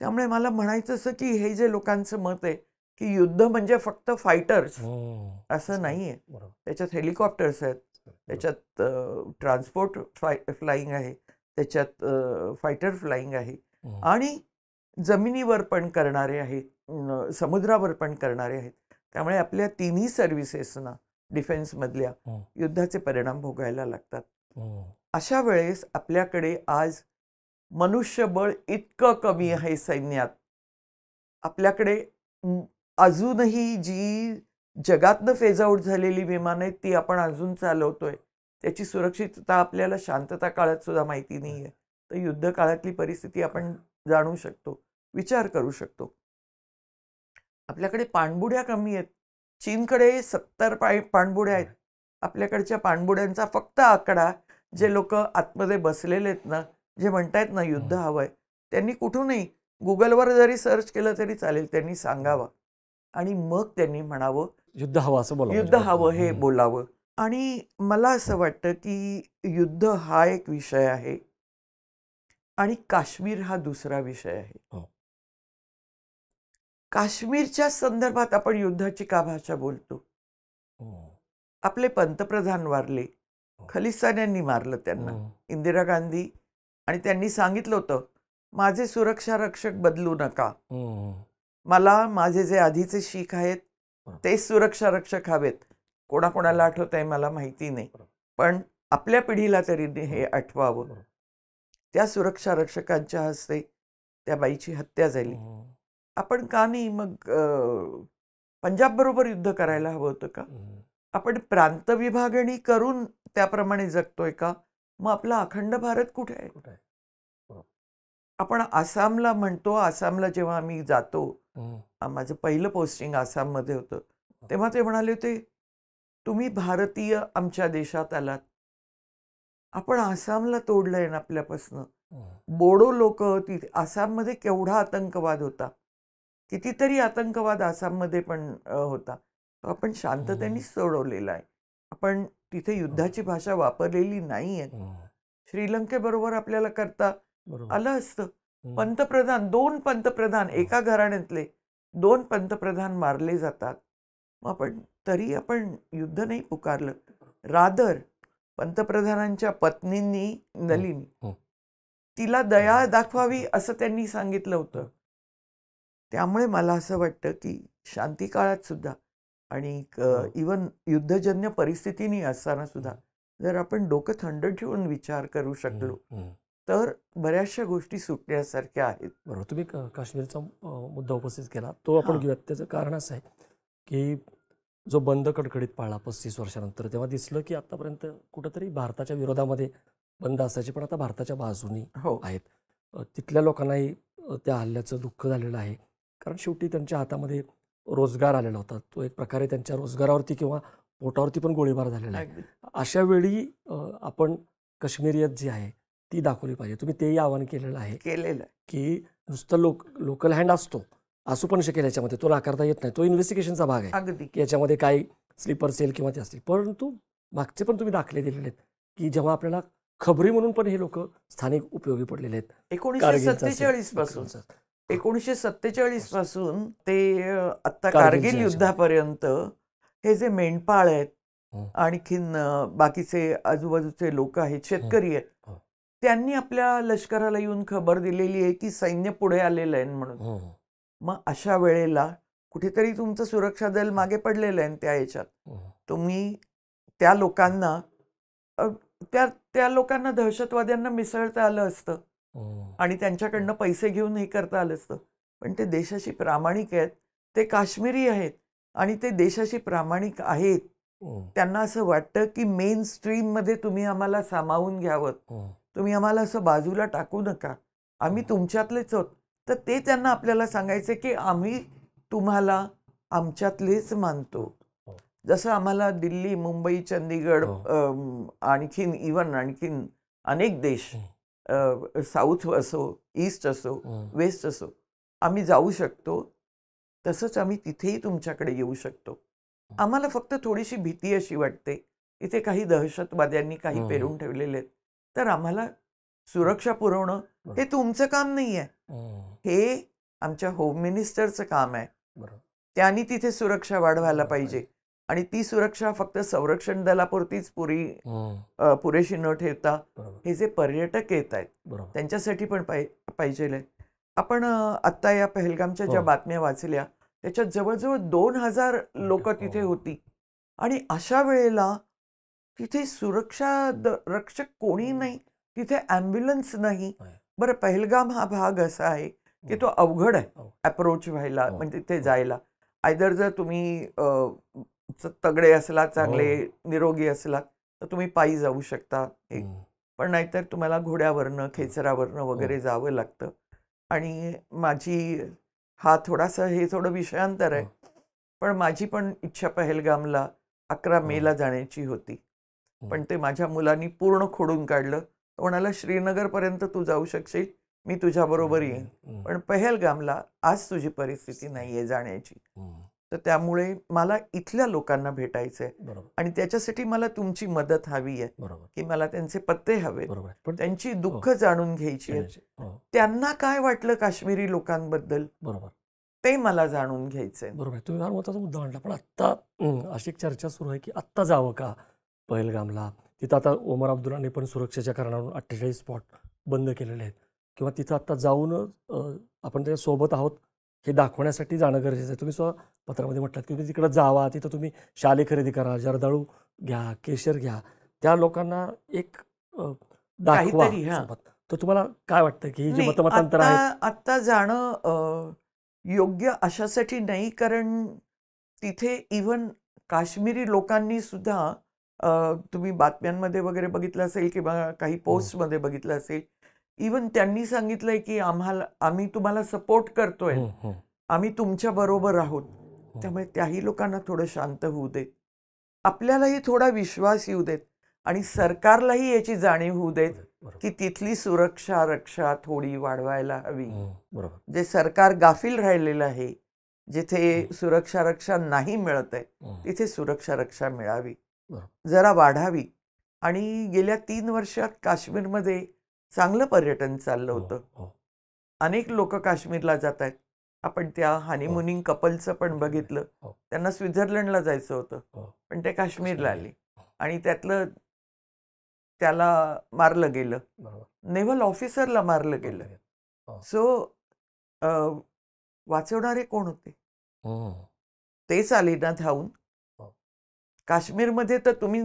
त्यामुळे मला म्हणायचं असं की हे जे लोकांचं मत आहे की युद्ध म्हणजे फक्त फायटर्स, असं नाहीये. त्याच्यात हेलिकॉप्टर्स आहेत, त्याच्यात ट्रान्सपोर्ट फ्लाइंग आहे, त्याच्यात फायटर फ्लाइंग आहे, आणि जमिनीवर पण करणारे आहेत, समुद्रावर पण करणारे आहेत. त्यामुळे आपल्या तिन्ही सर्व्हिसेसना, डिफेन्समधल्या, युद्धाचे परिणाम भोगायला लागतात. अशा वेळेस आपल्याकडे आज मनुष्यबळ इतकं कमी आहे सैन्यात. आपल्याकडे अजूनही जी जगातनं फेज आउट झालेली विमानं आहेत ती आपण अजून चालवतोय. त्याची सुरक्षितता आपल्याला शांतता काळात सुद्धा माहिती नाहीये. तर युद्ध काळातली परिस्थिती आपण जाणू शकतो, विचार करू शकतो. आपल्याकडे पाणबुड्या कमी आहेत. चीनकडे 70 पाणबुड्या आहेत. आपल्याकडच्या पाणबुड्यांचा फक्त आकडा, जे लोक आतमध्ये बसलेले आहेत ना, जे म्हणतायत ना युद्ध हवंय, त्यांनी कुठूनही गुगलवर जरी सर्च केलं तरी चालेल, त्यांनी सांगावं आणि मग त्यांनी म्हणावं युद्ध हवं असं बोलावं. युद्ध हवं हे बोलावं. आणि मला असं वाटतं की युद्ध हा एक विषय आहे आणि काश्मीर हा दुसरा विषय आहे. काश्मीरच्या संदर्भात आपण युद्धाची का भाषा बोलतो? आपले पंतप्रधान वारले, खलिस्तान्यांनी मारलं त्यांना, इंदिरा गांधी, आणि त्यांनी सांगितलं होतं माझे सुरक्षा रक्षक बदलू नका, मला माझे जे आधीचे शीख आहेत तेच सुरक्षा रक्षक हवेत. कोणाकोणाला आठवत आहे मला माहिती नाही, पण आपल्या पिढीला तरी हे आठवावं. त्या सुरक्षा रक्षकांच्या हस्ते त्या बाईची हत्या झाली. आपण का नाही मग पंजाब बरोबर युद्ध करायला हवं होतं का? आपण प्रांत विभागणी करून त्याप्रमाणे जगतोय का? मग आपला अखंड भारत कुठे आहे? आपण आसामला म्हणतो, आसामला जेव्हा आम्ही जातो, माझं पहिलं पोस्टिंग आसाममध्ये होतं, तेव्हा ते म्हणाले होते तुम्ही भारतीय आमच्या देशात आलात, आपण आसामला तोडलंय ना आपल्यापासनं. बोडो लोक तिथे, आसाममध्ये केवढा आतंकवाद होता, कितीतरी आतंकवाद आसाममध्ये पण होता, आपण शांततेने सोडवलेला आहे. आपण तिथे युद्धाची भाषा वापरलेली नाहीये. श्रीलंकेबरोबर आपल्याला करता आलं असतं. पंतप्रधान, 2 पंतप्रधान, एका घराण्यातले 2 पंतप्रधान मारले जातात, आपण तरी आपण युद्ध नाही पुकारलं. रादर पंतप्रधानांच्या पत्नींनी, नलिनी, तिला दया दाखवावी असं त्यांनी सांगितलं होतं. त्यामुळे मला असं वाटतं की शांती काळात सुद्धा आणि इवन युद्धजन्य परिस्थितीनी असताना सुद्धा जर आपण डोकं थंड ठेवून विचार करू शकलो तर बऱ्याचशा गोष्टी सुटण्यासारख्या आहेत. बरोबर. तुम्ही काश्मीरचा मुद्दा उपस्थित केला, तो आपण घेऊयात. त्याचं कारण असं आहे की जो बंद कडकडीत पाळला 35 वर्षानंतर, तेव्हा दिसलं की आतापर्यंत कुठंतरी भारताच्या विरोधामध्ये बंद असायचे, पण आता भारताच्या बाजूनी आहेत. तिथल्या लोकांनाही त्या हल्ल्याचं दुःख झालेलं आहे, कारण शेवटी त्यांच्या हातामध्ये रोजगार आलेला होता. तो एक प्रकारे त्यांच्या रोजगारावरती किंवा पोटावरती पण गोळीबार झालेला आहे. अशा वेळी आपण काश्मीरियत जी आहे ती दाखवली पाहिजे. तुम्ही तेही आवाहन केलेलं आहे की नुसतं लोकल हँड असू पण शकेल याच्यामध्ये, तो नाकारता येत नाही. तो इन्व्हेस्टिगेशनचा भाग आहे की याच्यामध्ये काही स्लीपर सेल किंवा ते असतील. परंतु मागचे पण तुम्ही दाखले दिलेले आहेत की जेव्हा आपल्याला खबरी म्हणून पण हे लोक स्थानिक उपयोगी पडलेले आहेत. 1947 पासून ते आता कारगिल युद्धापर्यंत हे जे मेंढपाळ आहेत, आणखीन बाकीचे आजूबाजूचे लोक आहेत, शेतकरी आहेत, त्यांनी आपल्या लष्कराला येऊन खबर दिलेली आहे की सैन्य पुढे आलेलं आहे म्हणून. मग अशा वेळेला कुठेतरी तुमचं सुरक्षा दल मागे पडलेलं आहे. त्या याच्यात तुम्ही त्या लोकांना दहशतवाद्यांना मिसळता आलं असतं आणि त्यांच्याकडनं पैसे घेऊन हे करता आलं असतं. पण ते देशाशी प्रामाणिक आहेत, ते काश्मीरी आहेत आणि ते देशाशी प्रामाणिक आहेत. त्यांना असं वाटतं की मेन स्ट्रीम मध्ये तुम्ही आम्हाला सामावून घ्यावं, तुम्ही आम्हाला असं बाजूला टाकू नका, आम्ही तुमच्यातलेच आहोत. तर ते त्यांना आपल्याला सांगायचे की आम्ही तुम्हाला आमच्यातलेच मानतो. जसं आम्हाला दिल्ली, मुंबई, चंदीगड, आणखीन अनेक देश, साऊथ असो, ईस्ट असो, वेस्ट असो, आम्ही जाऊ शकतो, तसंच आम्ही तिथेही तुमच्याकडे येऊ शकतो. आम्हाला फक्त थोडीशी भीती अशी वाटते, इथे काही दहशतवाद्यांनी काही पेरून ठेवलेले आहेत, तर आम्हाला सुरक्षा पुरवणं हे तुमचं काम नाही आहे, हे आमच्या होम मिनिस्टरचं काम आहे. त्यांनी तिथे सुरक्षा वाढवायला पाहिजे आणि ती सुरक्षा फक्त संरक्षण दलापुरतीच पुरेशी न ठेवता हे जे पर्यटक येत आहेत त्यांच्यासाठी पण पाहिजे. आपण आत्ता या पहलगामच्या ज्या बातम्या वाचल्या त्याच्यात जवळजवळ 2000 लोक तिथे होती आणि अशा वेळेला तिथे सुरक्षा रक्षक कोणी नाही, तिथे ॲम्ब्युलन्स नाही. बरं, पहलगाम हा भाग असा आहे की तो अवघड आहे अप्रोच व्हायला, म्हणजे तिथे जायला. आयदर जर तुम्ही तगडे असलात, चांगले निरोगी असलात, तर तुम्ही पायी जाऊ शकता, पण नाहीतर तुम्हाला घोड्यावरनं, खेचरावरनं वगैरे जावं लागतं. आणि हा थोडासा हे थोडं विषयांतर आहे, पण माझी पण इच्छा पहलगामला 11 मेला जाण्याची होती. पण ते माझ्या मुलांनी पूर्ण खोडून काढलं. तो म्हणाला, श्रीनगरपर्यंत तू जाऊ शकशील, मी तुझ्याबरोबर येईन, पण पहलगामला आज तुझी परिस्थिती नाहीये जाण्याची. तर त्यामुळे मला इथल्या लोकांना भेटायचंय आणि त्याच्यासाठी मला तुमची मदत हवी आहे, की मला त्यांचे पत्ते हवेत, त्यांची दुःख जाणून घ्यायची आहेत. त्यांना काय वाटलं काश्मीरी लोकांबद्दल ते मला जाणून घ्यायचंय. बरोबर, तुम्ही फार महत्त्वाचा मुद्दा मांडला. पण आत्ता अशी एक चर्चा सुरू आहे की आत्ता जावं का पहलगामला? तिथं आता ओमर अब्दुल्लाने पण सुरक्षेच्या कारणावरून 48 स्पॉट बंद केलेले आहेत, किंवा तिथं आत्ता जाऊन आपण त्याच्यासोबत आहोत हे दाखवण्यासाठी जाणं गरजेचं आहे. तुम्ही स्वतः पत्रामध्ये म्हटलात की तुम्ही तिकडं जावा, तिथं तुम्ही शाले खरेदी करा, जर्दाळू घ्या, केशर घ्या, त्या लोकांना एक दाखवा सोबत. तर तुम्हाला काय वाटतं की ही जी मतमतांतर आहे आत्ता जाणं योग्य अशासाठी नाही, कारण तिथे इव्हन काश्मीरी लोकांनी सुद्धा तुम्ही बातम्यांमध्ये वगैरे बघितलं असेल किंवा काही पोस्टमध्ये बघितलं असेल, इव्हन त्यांनी सांगितलंय की आम्ही तुम्हाला सपोर्ट करतोय, आम्ही तुमच्या बरोबर आहोत. त्यामुळे त्याही लोकांना थोडं शांत होऊ देत, आपल्यालाही थोडा विश्वास येऊ देत आणि सरकारलाही याची जाणीव होऊ देत की तिथली सुरक्षा रक्षा थोडी वाढवायला हवी. जे सरकार गाफील राहिलेलं आहे, जिथे सुरक्षा रक्षा नाही मिळत आहे, तिथे सुरक्षा रक्षा मिळावी, जरा वाढावी. आणि गेल्या 3 वर्षात काश्मीरमध्ये चांगलं पर्यटन चाललं होतं. अनेक लोक काश्मीरला जात आहेत. आपण त्या हनीमुनिंग कपलचं पण बघितलं, त्यांना स्वित्झर्लंडला जायचं होतं, पण ते काश्मीरला आले आणि त्याला मारलं गेलं, नेव्हल ऑफिसरला मारलं गेलं. सो वाचवणारे कोण होते? तेच आले ना धावून. काश्मीरमध्ये तर तुम्ही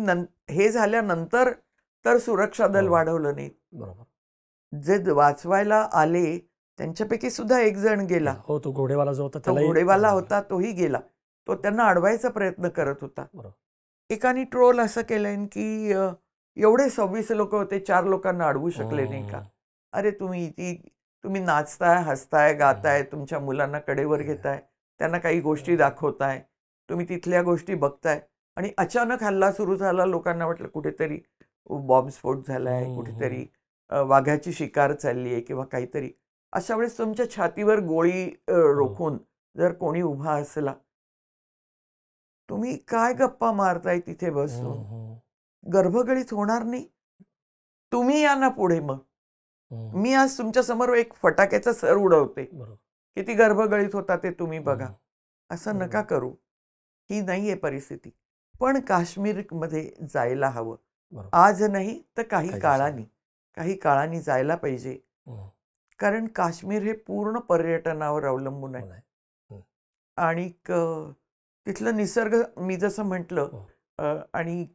हे झाल्यानंतर तर सुरक्षा दल वाढवलं नाही. जे वाचवायला आले त्यांच्यापैकी सुद्धा एक जण गेला. तो घोडेवाला जो होता, तो घोडेवाला होता, तोही गेला. तो त्यांना अडवायचा प्रयत्न करत होता. एकाने ट्रोल असं केलंय की एवढे 26 लोक होते, 4 लोकांना अडवू शकले नाही का? अरे तुम्ही नाचताय, हसताय, गाताय, तुमच्या मुलांना कडेवर घेताय, त्यांना काही गोष्टी दाखवताय, तुम्ही तिथल्या गोष्टी बघताय आणि अचानक हल्ला सुरू झाला. लोकांना वाटलं कुठेतरी बॉम्बस्फोट झालाय, कुठेतरी वाघाची शिकार चालली आहे किंवा काहीतरी. अशा वेळेस तुमच्या छातीवर गोळी रोखून जर कोणी उभा असला, तुम्ही काय गप्पा मारताय तिथे बसून? गर्भगळीत होणार नाही? तुम्ही या ना पुढे. मग मी आज तुमच्या समोर एक फटाक्याचा सर उडवते, किती गर्भगळीत होता ते तुम्ही बघा. असं नका करू. ही नाहीये परिस्थिती. पण काश्मीरमध्ये जायला हवं. आज नाही तर काही काळाने जायला पाहिजे, कारण काश्मीर हे पूर्ण पर्यटनावर अवलंबून आहे. आणि तिथलं निसर्ग, मी जसं म्हटलं, आणि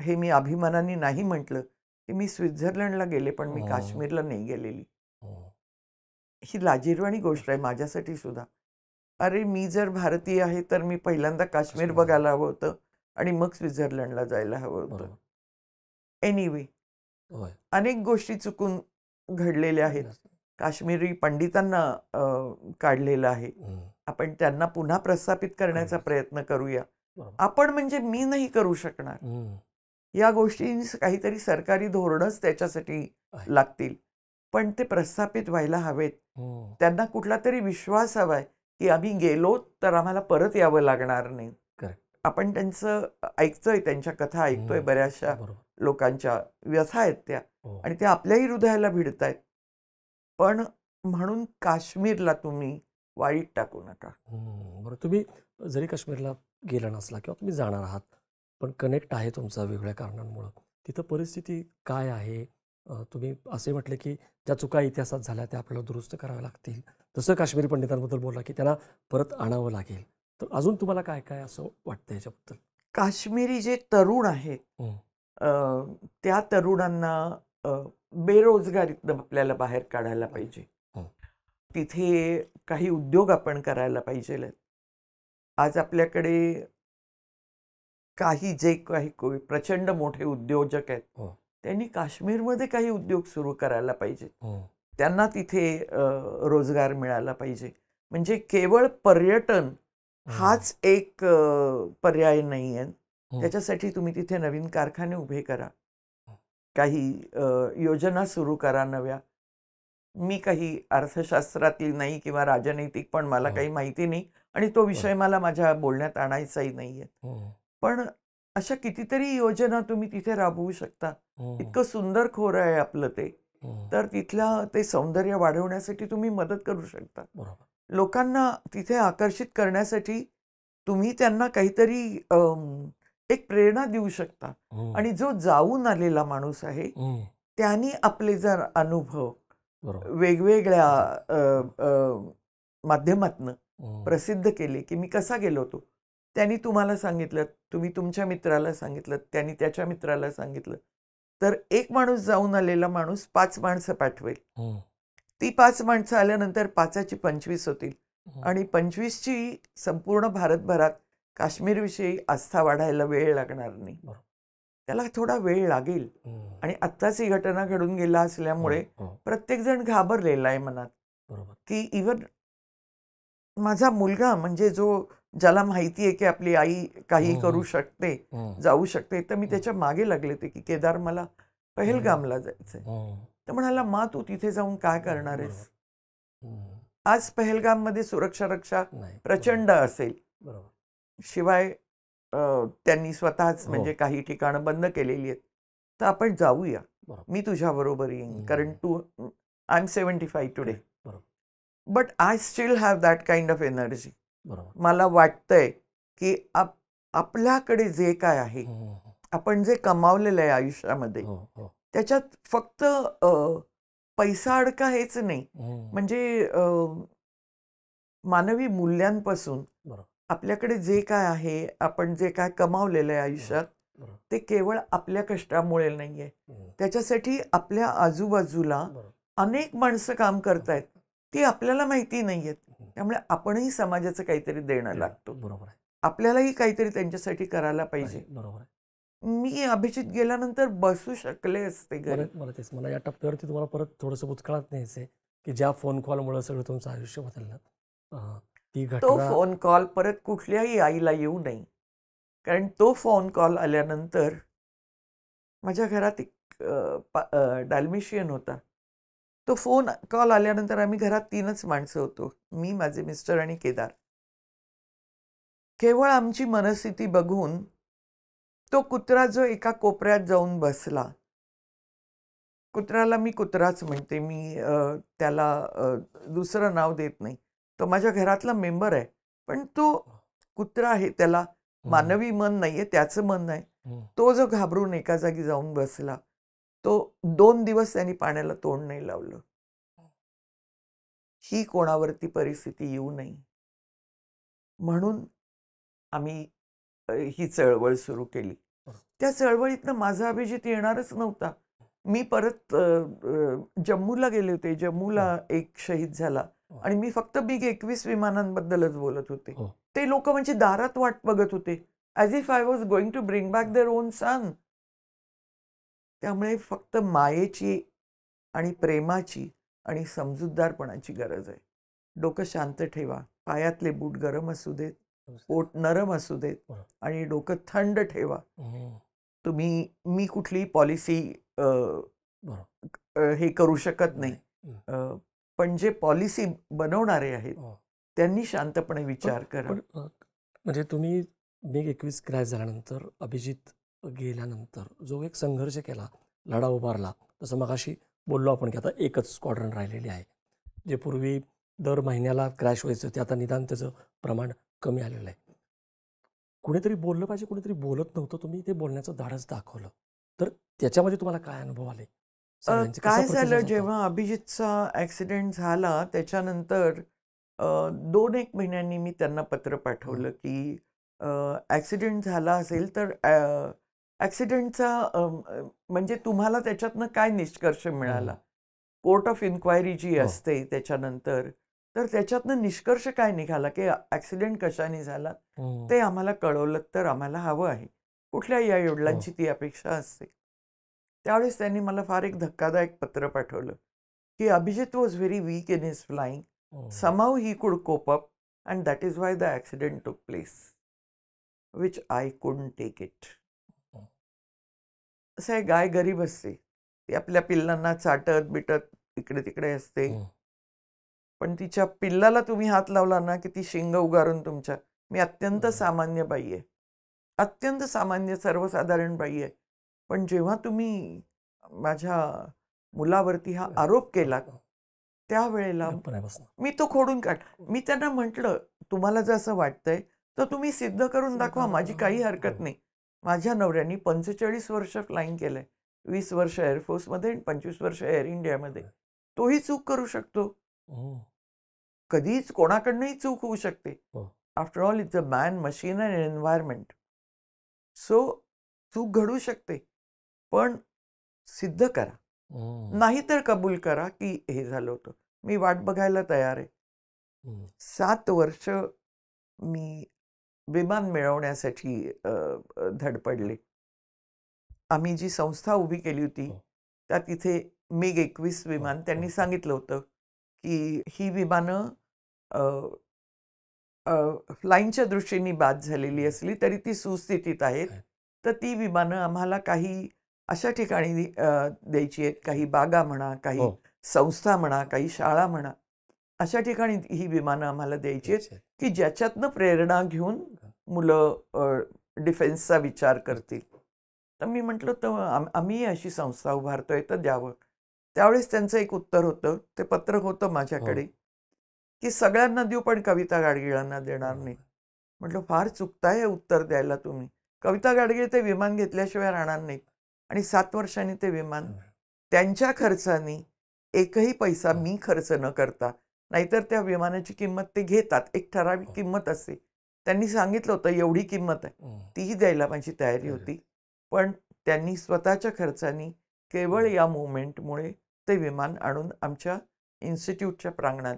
हे मी अभिमानाने नाही म्हटलं की मी स्वित्झर्लंडला गेले, पण मी काश्मीरला नाही गेलेली. ही लाजिरवाणी गोष्ट आहे माझ्यासाठी सुद्धा. अरे मी जर भारतीय आहे तर मी पहिल्यांदा काश्मीर बघायला हवं होतं आणि मग स्वित्झर्लंडला जायला हवं होतं. एनिवे, अनेक गोष्टी चुकून घडलेल्या आहेत. काश्मीरी पंडितांना काढलेलं आहे. आपण त्यांना पुन्हा प्रस्थापित करण्याचा प्रयत्न करूया. आपण म्हणजे मी नाही करू शकणार. या गोष्टी काहीतरी सरकारी धोरणच त्याच्यासाठी लागतील, पण ते प्रस्थापित व्हायला हवेत. त्यांना कुठला तरी विश्वास हवाय की आम्ही गेलो तर आम्हाला परत यावं लागणार नाही. आपण त्यांचं ऐकतोय, त्यांच्या कथा ऐकतोय, बऱ्याचशा लोकांच्या व्यथा आहेत त्या, आणि त्या आपल्याही हृदयाला भिडतायत. पण म्हणून काश्मीरला तुम्ही वाळीत टाकू नका. बरं, तुम्ही जरी काश्मीरला गेला नसला किंवा तुम्ही जाणार आहात, पण कनेक्ट आहे तुमचा वेगळ्या कारणांमुळं, तिथं परिस्थिती काय आहे? तुम्ही असे म्हटले की ज्या चुका इतिहासात झाल्या त्या आपल्याला दुरुस्त कराव्या लागतील. तसं काश्मीरी पंडितांबद्दल बोलला की त्यांना परत आणावं लागेल. तर अजून तुम्हाला काय काय असं वाटतं याच्याबद्दल? काश्मीरी जे तरुण आहेत, त्या तरुणांना बेरोजगारीतनं आपल्याला बाहेर काढायला पाहिजे. तिथे काही उद्योग आपण करायला पाहिजे. आज आपल्याकडे काही जे काही प्रचंड मोठे उद्योजक आहेत त्यांनी काश्मीरमध्ये काही उद्योग सुरू करायला पाहिजे. त्यांना तिथे रोजगार मिळाला पाहिजे. म्हणजे केवळ पर्यटन हाच एक पर्याय नाही आहे. त्याच्यासाठी तुम्ही तिथे नवीन कारखाने उभे करा, काही योजना सुरू करा नव्या. मी काही अर्थशास्त्रातली नाही किंवा राजनैतिक पण मला काही माहिती नाही आणि तो विषय मला माझ्या बोलण्यात आणायचाही नाहीये. पण अशा कितीतरी योजना तुम्ही तिथे राबवू शकता. इतकं सुंदर खोरं आहे आपलं ते. तर तिथल्या ते सौंदर्य वाढवण्यासाठी तुम्ही मदत करू शकता. लोकांना तिथे आकर्षित करण्यासाठी तुम्ही त्यांना काहीतरी एक प्रेरणा देऊ शकता. आणि जो जाऊन आलेला माणूस आहे त्यांनी आपले जर अनुभव वेगवेगळ्या माध्यमातनं प्रसिद्ध केले की मी कसा गेलो होतो, त्यांनी तुम्हाला सांगितलं, तुम्ही तुमच्या मित्राला सांगितलं, त्यांनी त्याच्या मित्राला सांगितलं, तर एक माणूस जाऊन आलेला माणूस 5 माणसं पाठवेल. ती 5 माणसं आल्यानंतर 5ची 25 होतील आणि 25ची संपूर्ण भारतभरात काश्मीरविषयी आस्था वाढायला वेळ लागणार नाही. त्याला थोडा वेळ लागेल. आणि आत्ताच ही घटना घडून गेला असल्यामुळे प्रत्येक जण घाबरलेला आहे मनात की इव्हन माझा मुलगा म्हणजे ज्याला माहिती आहे की आपली आई काही करू शकते, जाऊ शकते, तर मी त्याच्या मागे लागले होते की केदार मला पहलगामला जायचंय. तर म्हणाला मा तू तिथे जाऊन काय करणार आहेस? आज पहलगाममध्ये सुरक्षा रक्षा प्रचंड असेल. शिवाय त्यांनी स्वतःच म्हणजे काही ठिकाणं बंद केलेली आहेत. तर आपण जाऊया, मी तुझ्या बरोबर येईन, कारण I am 75 today, but I still have that kind of energy. मला वाटतंय की आपल्याकडे जे काय आहे, आपण जे कमावलेलं आहे आयुष्यामध्ये, त्याच्यात फक्त पैसा अडका हेच नाही, म्हणजे मानवी मूल्यांपासून आपल्याकडे जे काय आहे, आपण जे काय कमावलेलं आहे आयुष्यात, ते केवळ आपल्या कष्टामुळे नाहीये. त्याच्यासाठी आपल्या आजूबाजूला अनेक माणसं काम करतायत, ती आपल्याला माहिती नाहीयेत. त्यामुळे आपणही समाजाचं काहीतरी देणं लागतो. आपल्यालाही काहीतरी त्यांच्यासाठी करायला पाहिजे. मी अभिजित गेल्यानंतर बसू शकले असते घरी. मला या टप्प्यावरती तुम्हाला परत थोडंसं भूतकाळात न्यायचंय की ज्या फोन कॉलमुळे सगळं तुमचं आयुष्य बदललं. तो फोन कॉल परत कुठल्याही आईला येऊ नये, कारण तो फोन कॉल आल्यानंतर माझ्या घरात एक डाल्मेशियन होता. तो फोन कॉल आल्यानंतर आम्ही घरात 3च माणसं होतो, मी, माझे मिस्टर आणि केदार. केवळ आमची मनस्थिती बघून तो कुत्रा जो एका कोपऱ्यात जाऊन बसला, कुत्र्याला मी कुत्राच म्हणते, मी त्याला दुसरं नाव देत नाही. तो माझ्या घरातला मेंबर आहे, पण तो कुत्रा आहे, त्याला मानवी मन नाहीये, त्याचं मन नाही. तो जो घाबरून एका जागी जाऊन बसला, तो 2 दिवस त्यांनी पाण्याला तोंड नाही लावलं. ही कोणावरती परिस्थिती येऊ नये म्हणून आम्ही ही चळवळ सुरू केली. त्या चळवळीतनं माझा अभिजित येणारच नव्हता. मी परत जम्मूला गेले होते. जम्मूला एक शहीद झाला आणि मी फक्त MiG-21 विमानांबद्दलच बोलत होते. ते लोक म्हणजे दारात वाट बघत होते, as if I was going to bring back their own son. त्यामुळे फक्त मायेची आणि प्रेमाची आणि समजूतदारपणाची गरज आहे. डोकं शांत ठेवा, पायातले बूट गरम असू देत, पोट नरम असू देत आणि डोकं थंड ठेवा. मी कुठली पॉलिसी हे करू शकत नाही, पण जे पॉलिसी बनवणारे आहेत त्यांनी शांतपणे विचार करा. म्हणजे तुम्ही MiG-21 क्रॅश झाल्यानंतर, अभिजित गेल्यानंतर जो एक संघर्ष केला, लढा उभारला, तसं मगाशी बोललो आपण की आता एकच स्क्वॉड्रन राहिलेली आहे. जे पूर्वी दर महिन्याला क्रॅश व्हायचं ते आता निदान त्याचं प्रमाण कमी आलेलं आहे. कुणीतरी बोललं पाहिजे, कुणीतरी बोलत नव्हतं, तुम्ही ते बोलण्याचं धाडस दाखवलं. तर त्याच्यामध्ये तुम्हाला काय अनुभव आले? काय झालं, जेव्हा अभिजितचा ॲक्सिडेंट झाला त्याच्यानंतर 2-1 महिन्यांनी मी त्यांना पत्र पाठवलं की ॲक्सिडेंट झाला असेल तर ॲक्सिडेंटचा म्हणजे तुम्हाला त्याच्यातनं काय निष्कर्ष मिळाला, कोर्ट ऑफ इन्क्वायरी जी असते त्याच्यानंतर, तर त्याच्यातनं निष्कर्ष काय निघाला की ऍक्सिडेंट कशाने झाला ते आम्हाला कळवलं तर आम्हाला हवं आहे. कुठल्याही आई वडिलांची ती अपेक्षा असते. त्यावेळेस त्यांनी मला फार एक धक्कादायक पत्र पाठवलं की Abhijit was very weak in his flying, somehow he could cope up and that is why the accident took place, which I couldn't take it. असं आहे, गाय गरीब असते, ती आपल्या पिल्लांना चाटत बिटत इकडे तिकडे असते, पण तिच्या पिल्लाला तुम्ही हात लावला ना की ती शिंग उगारून तुमच्या. मी अत्यंत सामान्य बाई आहे, अत्यंत सामान्य सर्वसाधारण बाई आहे, पण जेव्हा तुम्ही माझ्या मुलावरती हा आरोप केला त्यावेळेला मी तो खोडून काढ. मी त्यांना म्हटलं, तुम्हाला जर असं वाटतंय तर तुम्ही सिद्ध करून दाखवा, माझी काही हरकत नाही. माझ्या नवऱ्याने 45 वर्ष फ्लाइंग केलंय, 20 वर्ष एअरफोर्समध्ये आणि 25 वर्ष एअर इंडियामध्ये. तोही चूक करू शकतो, कधीच कोणाकडनंही चूक होऊ शकते. After all it's a man, machine and environment. So चूक घडू शकते, पण सिद्ध करा, नाही तर कबूल करा की हे झालं होतं. मी वाट बघायला तयार आहे. 7 वर्ष मी विमान मिळवण्यासाठी धडपडले. आम्ही जी संस्था उभी केली होती त्या तिथे MiG-21 विमान, त्यांनी सांगितलं होतं की ही विमानं फ्लाईंगच्या दृष्टीने बाद झालेली असली तरी ती सुस्थितीत आहेत, तर ती विमानं आम्हाला काही अशा ठिकाणी द्यायची आहेत, काही बागा म्हणा, काही संस्था म्हणा, काही शाळा म्हणा, अशा ठिकाणी ही विमानं आम्हाला द्यायची आहेत की ज्याच्यातनं प्रेरणा घेऊन मुलं डिफेन्सचा विचार करतील. तर मी म्हटलं तर आम्ही अशी संस्था उभारतोय तर द्यावं. त्यावेळेस त्यांचं एक उत्तर होतं, ते पत्र होतं माझ्याकडे, की सगळ्यांना देऊ पण कविता गाडगिळांना देणार नाही. म्हटलं फार चुकताय हे उत्तर द्यायला तुम्ही. कविता गाडगीळ ते विमान घेतल्याशिवाय राहणार नाहीत आणि 7 वर्षांनी ते विमान त्यांच्या खर्चाने एकही पैसा मी खर्च न करता, नाहीतर त्या विमानाची किंमत ते घेतात, एक ठराविक किंमत असते, त्यांनी सांगितलं होतं एवढी किंमत आहे, तीही द्यायला माझी तयारी होती, पण त्यांनी स्वतःच्या खर्चाने केवळ या मुवमेंटमुळे ते विमान आणून आमच्या इन्स्टिट्यूटच्या प्रांगणात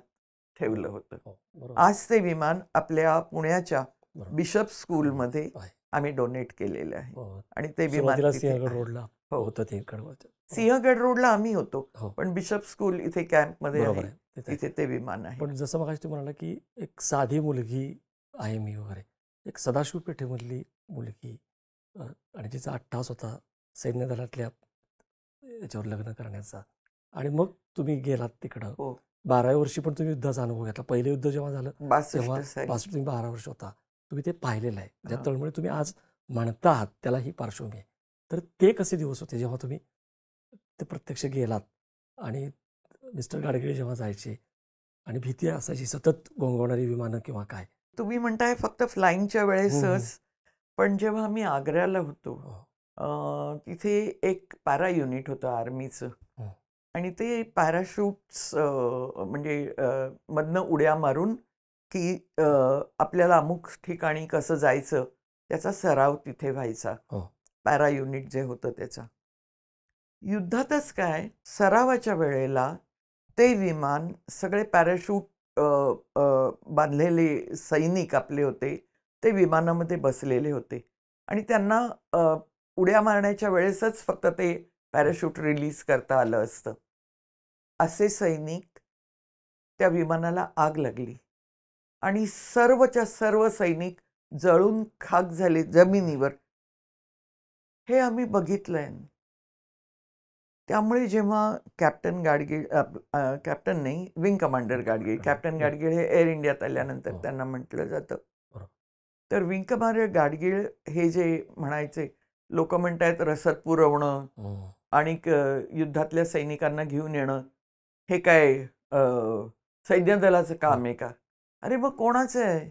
ठेवलं होतं. आज ते विमान आपल्या पुण्याच्या बिशप स्कूलमध्ये आम्ही डोनेट केलेलं आहे आणि ते विमान सिंहगड रोडला होतं. ते सिंहगड रोडला आम्ही होतो, पण बिशप स्कूल इथे कॅम्पमध्ये आहे, तिथे ते विमान आहे. पण जसं मग तुम्ही म्हणाला की एक साधी मुलगी आहे मी वगैरे, एक सदाशिव पेठेमधली मुलगी आणि तिचा अट्टास होता सैन्य दलातल्या याच्यावर लग्न करण्याचा, आणि मग तुम्ही गेलात तिकडं. 12व्या वर्षी पण तुम्ही युद्धाचा अनुभव घेतला. पहिलं युद्ध जेव्हा झालं तेव्हा 62 तुम्ही 12 वर्ष होता, तुम्ही ते पाहिलेलं आहे. ज्या तळमळी तुम्ही आज म्हणता आहात त्याला ही पार्श्वभूमी आहे. तर ते कसे दिवस होते जेव्हा तुम्ही ते प्रत्यक्ष गेलात आणि मिस्टर गाडगिळ जेव्हा जायचे आणि भीती असायची सतत गोंगवणारी विमानं किंवा काय? तुम्ही म्हणताय फक्त फ्लाईंगच्या वेळेसच, पण जेव्हा आम्ही आग्र्याला होतो तिथे एक पॅरा युनिट होतं आर्मीचं, आणि ते पॅराशूट्स म्हणजे मधनं उड्या मारून की आपल्याला अमुक ठिकाणी कसं जायचं त्याचा सराव तिथे व्हायचा. पॅरा युनिट जे होतं त्याचा. युद्धातच काय, सरावाच्या वेळेला ते विमान सगळे पॅराशूट बांधलेले सैनिक आपले होते, ते विमानामध्ये बसलेले होते आणि त्यांना उड्या मारण्याच्या वेळेसच फक्त ते पॅराशूट रिलीज करता आलं असतं. असे सैनिक, त्या विमानाला आग लागली आणि सर्वच्या सर्व सैनिक जळून खाक झाले जमिनीवर. हे आम्ही बघितलंय. त्यामुळे जेव्हा कॅप्टन गाडगीळ, कॅप्टन नाही, wing commander Gadgil, captain Gadgil हे एअर इंडियात आल्यानंतर त्यांना म्हटलं जातं, तर विंग कमांडर गाडगीळ हे जे म्हणायचे, लोक म्हणतायत रसद पुरवणं आणि युद्धातल्या सैनिकांना घेऊन येणं हे काय सैन्य दलाचं काम आहे का? अरे मग कोणाचं आहे,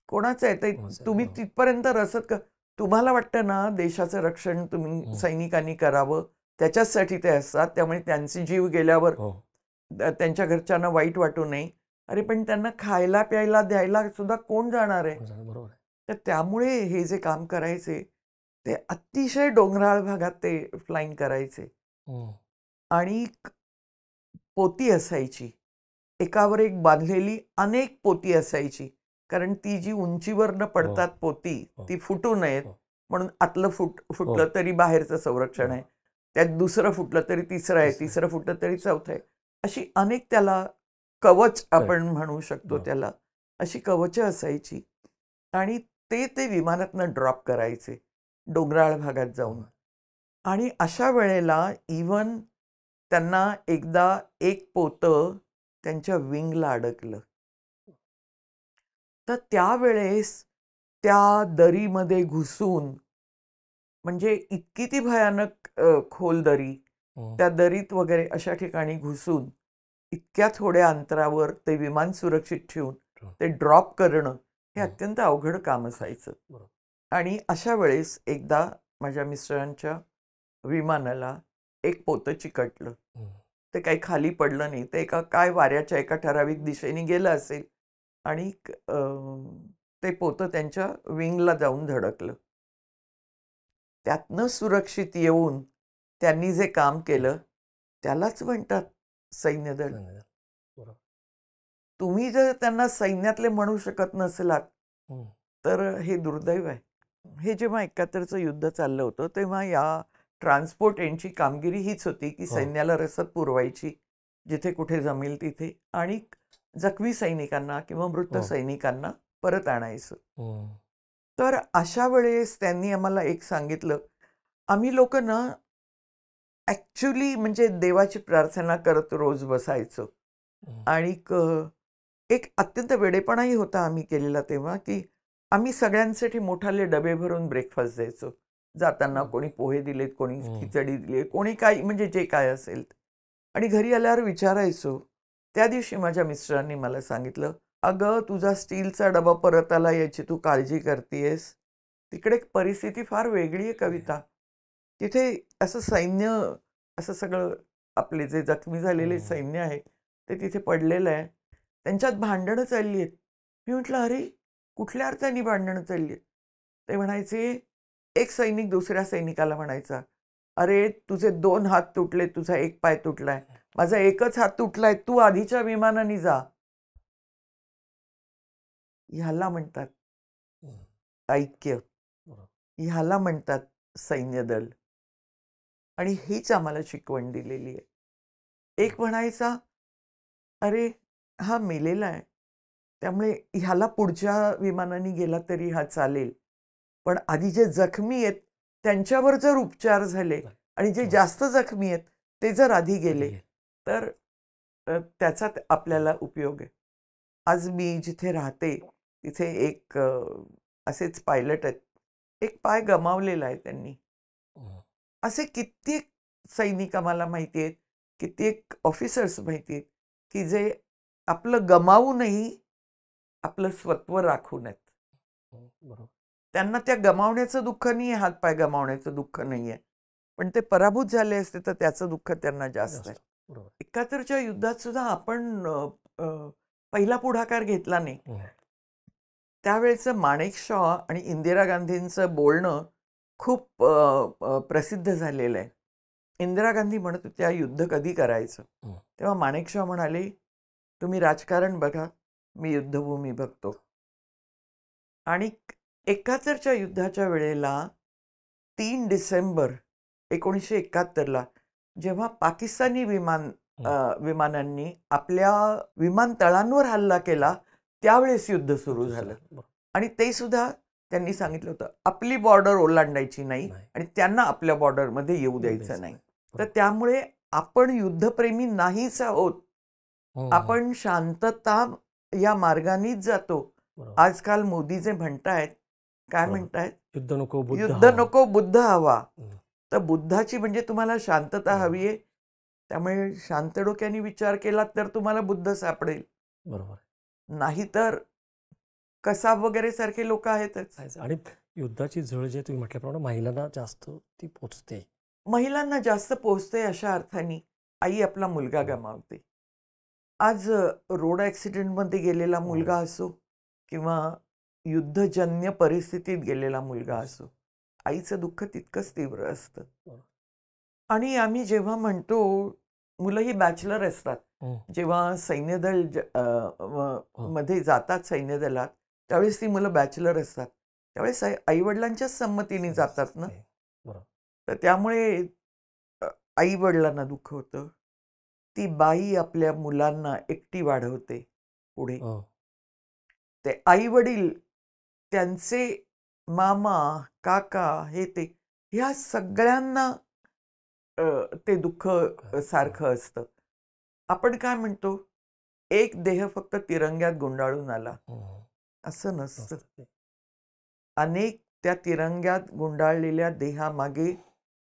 कोणाचं आहे ते? तुम्ही तिथपर्यंत रसद तुम्हाला वाटतं ना देशाचं रक्षण तुम्ही सैनिकांनी करावं, त्याच्यासाठी ते असतात, त्यामुळे त्यांचे जीव गेल्यावर त्यांच्या घरच्यांना वाईट वाटू नये. अरे पण त्यांना खायला प्यायला द्यायला सुद्धा कोण जाणार आहे? तर त्यामुळे हे जे काम करायचे ते अतिशय डोंगराळ भागात ते फ्लाईंग करायचे आणि पोती असायची एकावर एक बांधलेली अनेक पोती असायची, कारण ती जी उंचीवर न पडतात पोती ती फुटू नयेत म्हणून आतलं फुटलं तरी बाहेरचं संरक्षण आहे, त्यात दुसरं फुटलं तरी तिसरं आहे, तिसरं फुटलं तरी चौथं आहे, अशी अनेक त्याला कवच आपण म्हणू शकतो त्याला, अशी कवचं असायची. आणि ते विमानातनं ड्रॉप करायचे डोंगराळ भागात जाऊन. आणि अशा वेळेला इव्हन त्यांना एकदा एक पोतं त्यांच्या विंगला अडकलं. तर त्यावेळेस त्या दरीमध्ये घुसून, म्हणजे इतकी ती भयानक खोल दरी, त्या दरीत वगैरे अशा ठिकाणी घुसून इतक्या थोड्या अंतरावर ते विमान सुरक्षित ठेवून ते ड्रॉप करणं हे अत्यंत अवघड काम असायचं. आणि अशा वेळेस एकदा माझ्या मिस्टरांच्या विमानाला एक पोतं चिकटलं. ते काही खाली पडलं नाही, ते काय वाऱ्याच्या एका ठराविक दिशेने गेलं असेल आणि ते पोतं त्यांच्या विंगला जाऊन धडकलं. त्यातनं सुरक्षित येऊन त्यांनी जे काम केलं त्यालाच म्हणतात सैन्यदल. तुम्ही जर त्यांना सैन्यातले म्हणू शकत नसलात तर हे दुर्दैव आहे. हे जेव्हा 71चं युद्ध चाललं होतं तेव्हा या ट्रान्सपोर्ट एंडची कामगिरी हीच होती की सैन्याला रसद पुरवायची जिथे कुठे जमेल तिथे, आणि जखमी सैनिकांना किंवा मृत सैनिकांना परत आणायचं. तर अशा वेळेस त्यांनी आम्हाला एक सांगितलं, आम्ही लोक ना ॲक्च्युली म्हणजे देवाची प्रार्थना करत रोज बसायचो. आणि एक अत्यंत वेडेपणाही होता आम्ही केलेला तेव्हा, की आम्ही सगळ्यांसाठी मोठाले डबे भरून ब्रेकफास्ट द्यायचो. जाताना कोणी पोहे दिलेत, कोणी खिचडी दिली, कोणी काही म्हणजे जे काय असेल. आणि घरी आल्यावर विचारायचो. त्या दिवशी माझ्या मिस्टरांनी मला सांगितलं, अगं तुझा स्टीलचा डबा परत आला याची तू काळजी करतेस. तिकडे परिस्थिती फार वेगळी आहे कविता. तिथे असं सैन्य, असं सगळं आपले जे जखमी झालेले सैन्य आहे ते तिथे पडलेलं आहे, त्यांच्यात भांडणं चालली आहेत. मी म्हटलं अरे कुठल्या अर्थाने भांडणं चालली आहेत? ते म्हणायचे, एक सैनिक दुसऱ्या सैनिकाला म्हणायचा, अरे तुझे 2 हात तुटले, तुझा 1 पाय तुटलाय, माझा 1च हात तुटलाय, तू आधीच्या विमानाने जा. ह्याला म्हणतात ऐक्य, ह्याला म्हणतात सैन्यदल. आणि हीच आम्हाला शिकवण दिलेली आहे. एक म्हणायचा, अरे हा मेलेला आहे त्यामुळे ह्याला पुढच्या विमानाने गेला तरी हा चालेल, पण आधी जे जखमी आहेत त्यांच्यावर जर उपचार झाले आणि जे जास्त जखमी आहेत ते जर आधी गेले तर त्याचा आपल्याला उपयोग आहे. आज मी जिथे राहते तिथे एक असेच पायलट आहेत, एक पाय गमावलेला आहे त्यांनी. असे कित्येक सैनिक आम्हाला माहिती आहेत, कित्येक ऑफिसर्स माहिती आहेत की जे आपलं गमावूनही आपलं स्वत्व राखून आहेत. त्यांना त्या गमावण्याचं दुःख नाही आहे, हातपाय गमावण्याचं दुःख नाही आहे, पण ते पराभूत झाले असते तर त्याचं दुःख त्यांना जास्त आहे. 71च्या युद्धात सुद्धा आपण पहिला पुढाकार घेतला नाही. त्यावेळेचं माणेक शॉ आणि इंदिरा गांधींचं बोलणं खूप प्रसिद्ध झालेलं आहे. इंदिरा गांधी म्हणत होत्या युद्ध कधी करायचं, तेव्हा माणेक शॉ म्हणाले, तुम्ही राजकारण बघा, मी युद्धभूमी बघतो. आणि 71च्या युद्धाच्या वेळेला 3 डिसेंबर 1971ला जेव्हा पाकिस्तानी विमानांनी आपल्या विमानतळांवर हल्ला केला त्यावेळेस युद्ध सुरू झालं. आणि ते सुद्धा त्यांनी सांगितलं होतं आपली बॉर्डर ओलांडायची नाही आणि त्यांना आपल्या बॉर्डरमध्ये येऊ द्यायचं नाही. तर त्यामुळे आपण युद्धप्रेमी नाहीच आहोत, आपण शांतता या मार्गानेच जातो. आजकाल मोदी जे म्हणतायत, काय म्हणतायत, युद्ध नको बुद्ध हवा. तर बुद्धाची म्हणजे तुम्हाला शांतता हवी आहे, त्यामुळे शांत डोक्याने विचार केला तर तुम्हाला बुद्ध सापडेल. बरोबर. नाहीतर कसाब वगैरे सारखे लोक आहेतच. आणि युद्धाची झळ जे तुम्ही म्हटल्याप्रमाणे महिलांना जास्त ती पोचते, महिलांना जास्त पोचते अशा अर्थाने आई आपला मुलगा गमावते. आज रोड ॲक्सिडेंटमध्ये गेलेला मुलगा असो किंवा युद्धजन्य परिस्थितीत गेलेला मुलगा असो, आईचं दुःख तितकंच तीव्र असतं. आणि आम्ही जेव्हा म्हणतो, मुलं ही बॅचलर असतात, जेव्हा सैन्यदल मध्ये जातात सैन्यदलात, त्यावेळेस ती मुलं बॅचलर असतात, त्यावेळेस आई वडिलांच्याच संमतीने जातात ना. तर त्यामुळे आई वडिलांना दुःख होतं. ती बाई आपल्या मुलांना एकटी वाढवते पुढे. ते आई वडील त्यांचे मामा काका हे ते ह्या सगळ्यांना ते दुःख सारखं असतं. आपण काय म्हणतो, एक देह फक्त तिरंग्यात गुंडाळून आला, असं नसतं. अनेक त्या तिरंग्यात गुंडाळलेल्या देहामागे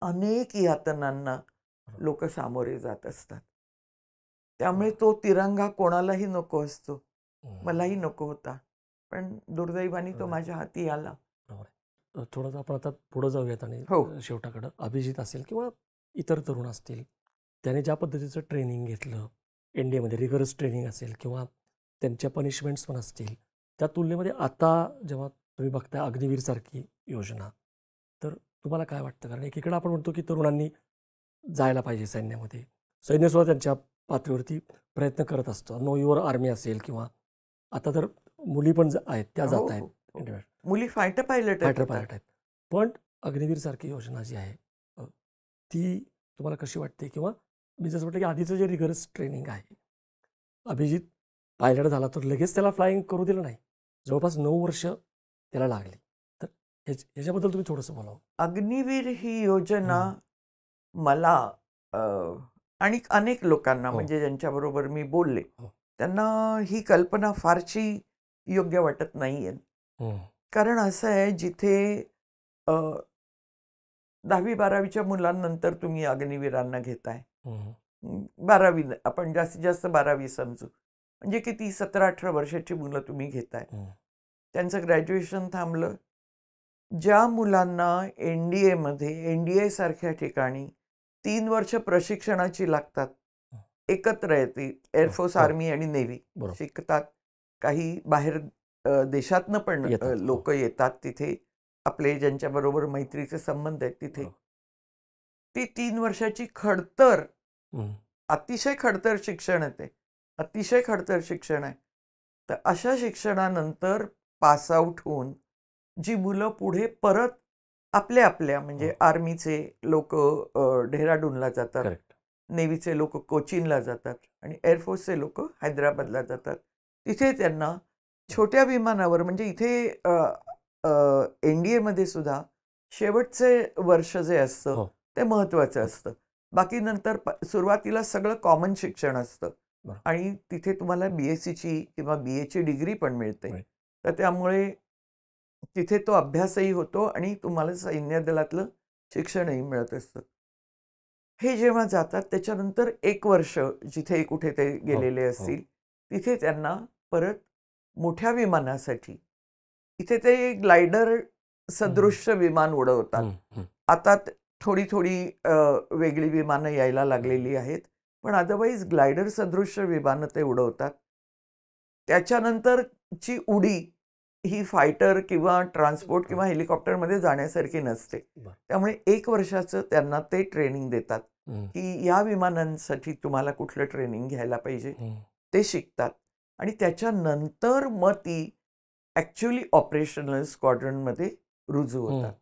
अनेक यातनांना लोक सामोरे जात असतात. त्यामुळे तो तिरंगा कोणालाही नको असतो. मलाही नको होता, पण दुर्दैवाने तो माझ्या हाती आला. थोडंसं आपण आता पुढे जाऊयात आणि शेवटाकडं अभिजित असेल किंवा इतर तरुण असतील, त्याने ज्या पद्धतीचं ट्रेनिंग घेतलं एनडीएमध्ये, रिगरस ट्रेनिंग असेल किंवा त्यांच्या पनिशमेंट्स पण असतील, त्या तुलनेमध्ये आता जेव्हा तुम्ही बघताय अग्निवीर सारखी योजना, तर तुम्हाला काय वाटतं? कारण एकीकडे आपण म्हणतो की तरुणांनी जायला पाहिजे सैन्यामध्ये, सैन्यसुद्धा त्यांच्या पातळीवरती प्रयत्न करत असतो. नो युअर आर्मी असेल किंवा आता तर मुली पण आहेत त्या जात आहेत, मुली फायटर पायलट आहेत. पण अग्निवीर सारखी योजना जी आहे ती तुम्हाला कशी वाटते? किंवा मी जसं म्हटलं की आधीचं जे रिगरस ट्रेनिंग आहे, अभिजित पायलट झाला तर लगेच त्याला फ्लाइंग करू दिलं नाही, जवळपास 9 वर्ष त्याला लागली. तर ह्याच्याबद्दल तुम्ही थोडंसं बोलावं. अग्निवीर ही योजना मला आणि अनेक लोकांना म्हणजे ज्यांच्याबरोबर मी बोलले त्यांना ही कल्पना फारशी योग्य वाटत नाहीये. कारण असं आहे, जिथे 10वी-12वीच्या मुलांनंतर तुम्ही अग्निवीरांना घेताय, 12वी आपण जास्तीत जास्त 12वी समजू, म्हणजे किती 17-18 वर्षाची मुलं तुम्ही घेताय, त्यांचं ग्रॅज्युएशन थांबलं. ज्या मुलांना एनडीए सारख्या ठिकाणी 3 वर्ष प्रशिक्षणाची लागतात, एकत्र येते एअरफोर्स, आर्मी आणि नेव्ही शिकतात. काही बाहेर देशातनं पण लोक येतात तिथे, आपले ज्यांच्याबरोबर मैत्रीचे संबंध आहेत तिथे. ती 3 वर्षाची खडतर, अतिशय खडतर शिक्षण आहे ते, अतिशय खडतर शिक्षण आहे. तर अशा शिक्षणानंतर पास आउट होऊन जी मुलं पुढे परत आपल्या म्हणजे आर्मीचे लोक डेहराडूनला जातात, नेव्हीचे लोक कोचीनला जातात आणि एअरफोर्सचे लोक हैदराबादला जातात. तिथे त्यांना छोट्या विमानावर, म्हणजे इथे एनडीएमध्ये सुद्धा शेवटचे वर्ष जे असतं ते महत्त्वाचं असतं. बाकी नंतर सुरुवातीला सगळं कॉमन शिक्षण असतं आणि तिथे तुम्हाला BScची किंवा BAची डिग्री पण मिळते. तर त्यामुळे तिथे तो अभ्यासही होतो आणि तुम्हाला सैन्य दलातलं शिक्षणही मिळत असतं. हे जेव्हा जातात त्याच्यानंतर 1 वर्ष जिथे कुठे ते गेलेले असतील तिथे त्यांना परत मोठ्या विमानासाठी, इथे ते ग्लायडर सदृश्य विमान उडवतात. आता थोडी वेगळी विमानं यायला लागलेली आहेत, पण अदरवाईज ग्लायडर सदृश्य विमानं ते उडवतात. त्याच्यानंतरची उडी ही फायटर किंवा ट्रान्सपोर्ट किंवा हेलिकॉप्टरमध्ये जाण्यासारखी नसते. त्यामुळे 1 वर्षाचं त्यांना ते ट्रेनिंग देतात की या विमानांसाठी तुम्हाला कुठलं ट्रेनिंग घ्यायला पाहिजे ते शिकतात. आणि त्याच्यानंतर मग ती ॲक्च्युअली ऑपरेशनल स्क्वॉड्रनमध्ये रुजू होतात.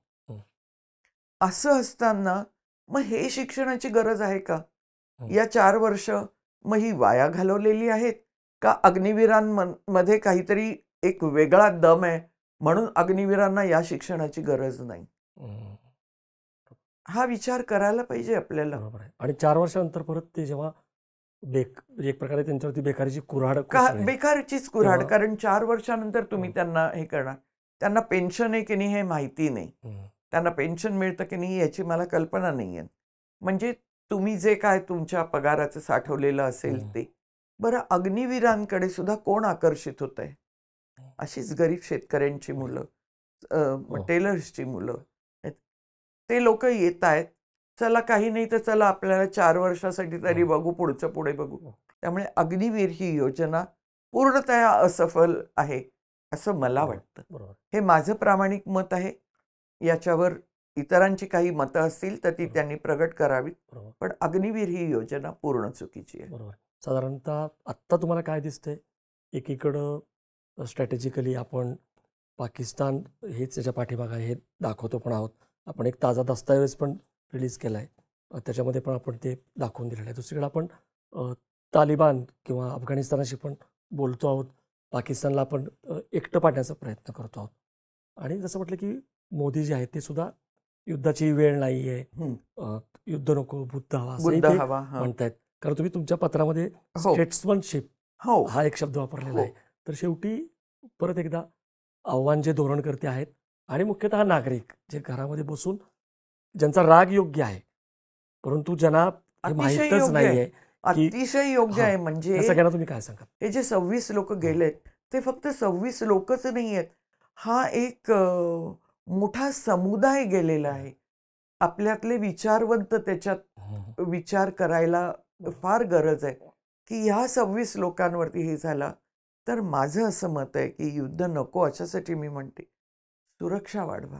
असं असताना मग हे शिक्षणाची गरज आहे का? या 4 वर्ष मग ही वाया घालवलेली आहेत का? अग्निवीरांमध्ये काहीतरी एक वेगळा दम आहे म्हणून अग्निवीरांना या शिक्षणाची गरज नाही? हा विचार करायला पाहिजे आपल्याला. आणि 4 वर्षानंतर परत ते जेव्हा एक प्रकारे त्यांच्यावरती बेकारीची कुऱ्हाड, बेकारीचीच कुऱ्हाड. कारण 4 वर्षानंतर तुम्ही त्यांना हे करणार, त्यांना पेन्शन आहे की नाही हे माहिती नाही, त्यांना पेन्शन मिळतं की नाही याची मला कल्पना नाही आहे. म्हणजे तुम्ही जे काय तुमच्या पगाराचं साठवलेलं असेल ते. बरं, अग्निवीरांकडे सुद्धा कोण आकर्षित होत आहे? अशीच गरीब शेतकऱ्यांची मुलं, टेलर्सची मुलं, ते लोक येत आहेत. चला काही नाही तर चला आपल्याला 4 वर्षासाठी तरी बघू, पुढचं पुढे बघू. त्यामुळे अग्निवीर ही योजना पूर्णतः असफल आहे असं मला वाटतं. हे माझं प्रामाणिक मत आहे. याच्यावर इतरांची काही मतं असतील तर ती बरोबर. त्यांनी प्रगट करावीत, बरोबर. पण अग्निवीर ही योजना पूर्ण चुकीची आहे. बरोबर. साधारणतः आत्ता तुम्हाला काय दिसतंय? एकीकडं स्ट्रॅटेजिकली आपण पाकिस्तान हेच त्याच्या पाठीमागे आहे हे दाखवतो पण आहोत. आपण एक ताजा दस्तऐवज पण रिलीज केला आहे. त्याच्यामध्ये पण आपण ते दाखवून दिलेलं आहे. दुसरीकडे आपण तालिबान किंवा अफगाणिस्तानाशी पण बोलतो आहोत. पाकिस्तानला आपण एकटं पाडण्याचा प्रयत्न करतो आहोत. आणि जसं म्हटलं की मोदी जे आहेत ते सुद्धा युद्धाची वेळ नाही आहे, युद्ध नको, बुद्ध हवा असंही बुद्ध ते हवा. हां. म्हणतायत. कारण तुम्ही तुमच्या पत्रामध्ये हो. स्टेट्समनशिप हो. हा एक शब्द वापरलेला हो. आहे. तर शेवटी परत एकदा आव्हान जे धोरणकर्ते आहेत आणि मुख्यतः नागरिक जे घरामध्ये बसून ज्यांचा राग योग्य आहे, परंतु ज्यांना हे अतिशय माहीतच योग्य आहे. नाहीये की अतिशय योग्य हां, आहे. या म्हणजे सगळ्यांना तुम्ही काय सांगाल? हे जे 26 लोक गेलेत ते फक्त 26 लोकच नाही आहेत. हा एक मोठा समुदाय गेलेला आहे. आपल्यातले विचारवंत त्याच्यात विचार करायला फार गरज आहे की ह्या 26 लोकांवरती हे झाला. तर माझं असं मत आहे की युद्ध नको. अशासाठी मी म्हणते सुरक्षा वाढवा.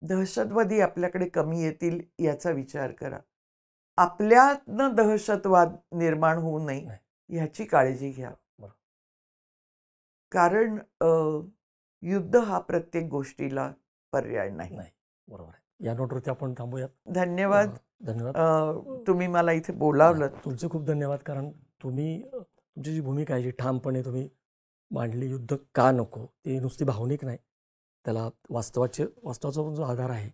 दहशतवादी आपल्याकडे कमी येतील याचा विचार करा. आपल्यातनं दहशतवाद निर्माण होऊ नये ह्याची काळजी घ्या. कारण युद्ध हा प्रत्येक गोष्टीला पर्याय नाही. बरोबर आहे. या नोटवरती आपण थांबूयात. धन्यवाद. धन्यवाद. तुम्ही मला इथे बोलावलं. तुमचे खूप धन्यवाद. कारण तुम्ही तुमची जी भूमिका आहे जी ठामपणे तुम्ही मांडली, युद्ध का नको, ती नुसती भावनिक नाही, त्याला वास्तवाचा पण जो आधार आहे,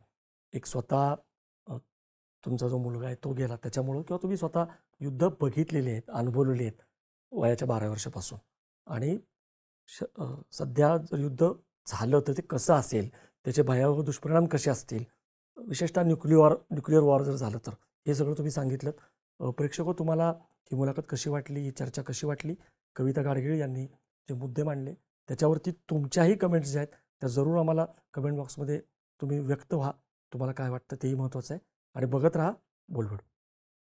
एक स्वतः तुमचा जो मुलगा आहे तो गेला त्याच्यामुळं, किंवा तुम्ही स्वतः युद्ध बघितलेली आहेत, अनुभवलेली आहेत वयाच्या 12 वर्षापासून. आणि सध्या जर युद्ध झालं तर ते कसं असेल, त्याचे भयावह दुष्परिणाम कसे असतील, विशेषतः न्यूक्लिअर वॉर जर झालं तर, हे सगळं तुम्ही सांगितलं. प्रेक्षक, तुम्हाला ही मुलाखत कशी वाटली, ही चर्चा कशी वाटली? कविता गाडगीळ यांनी जे मुद्दे मांडले त्याच्यावरती तुमच्याही कमेंट्स ज्या आहेत त्या जरूर आम्हाला कमेंट बॉक्समध्ये तुम्ही व्यक्त व्हा. तुम्हाला काय वाटतं तेही महत्त्वाचं आहे. आणि बघत राहा बोलबिड.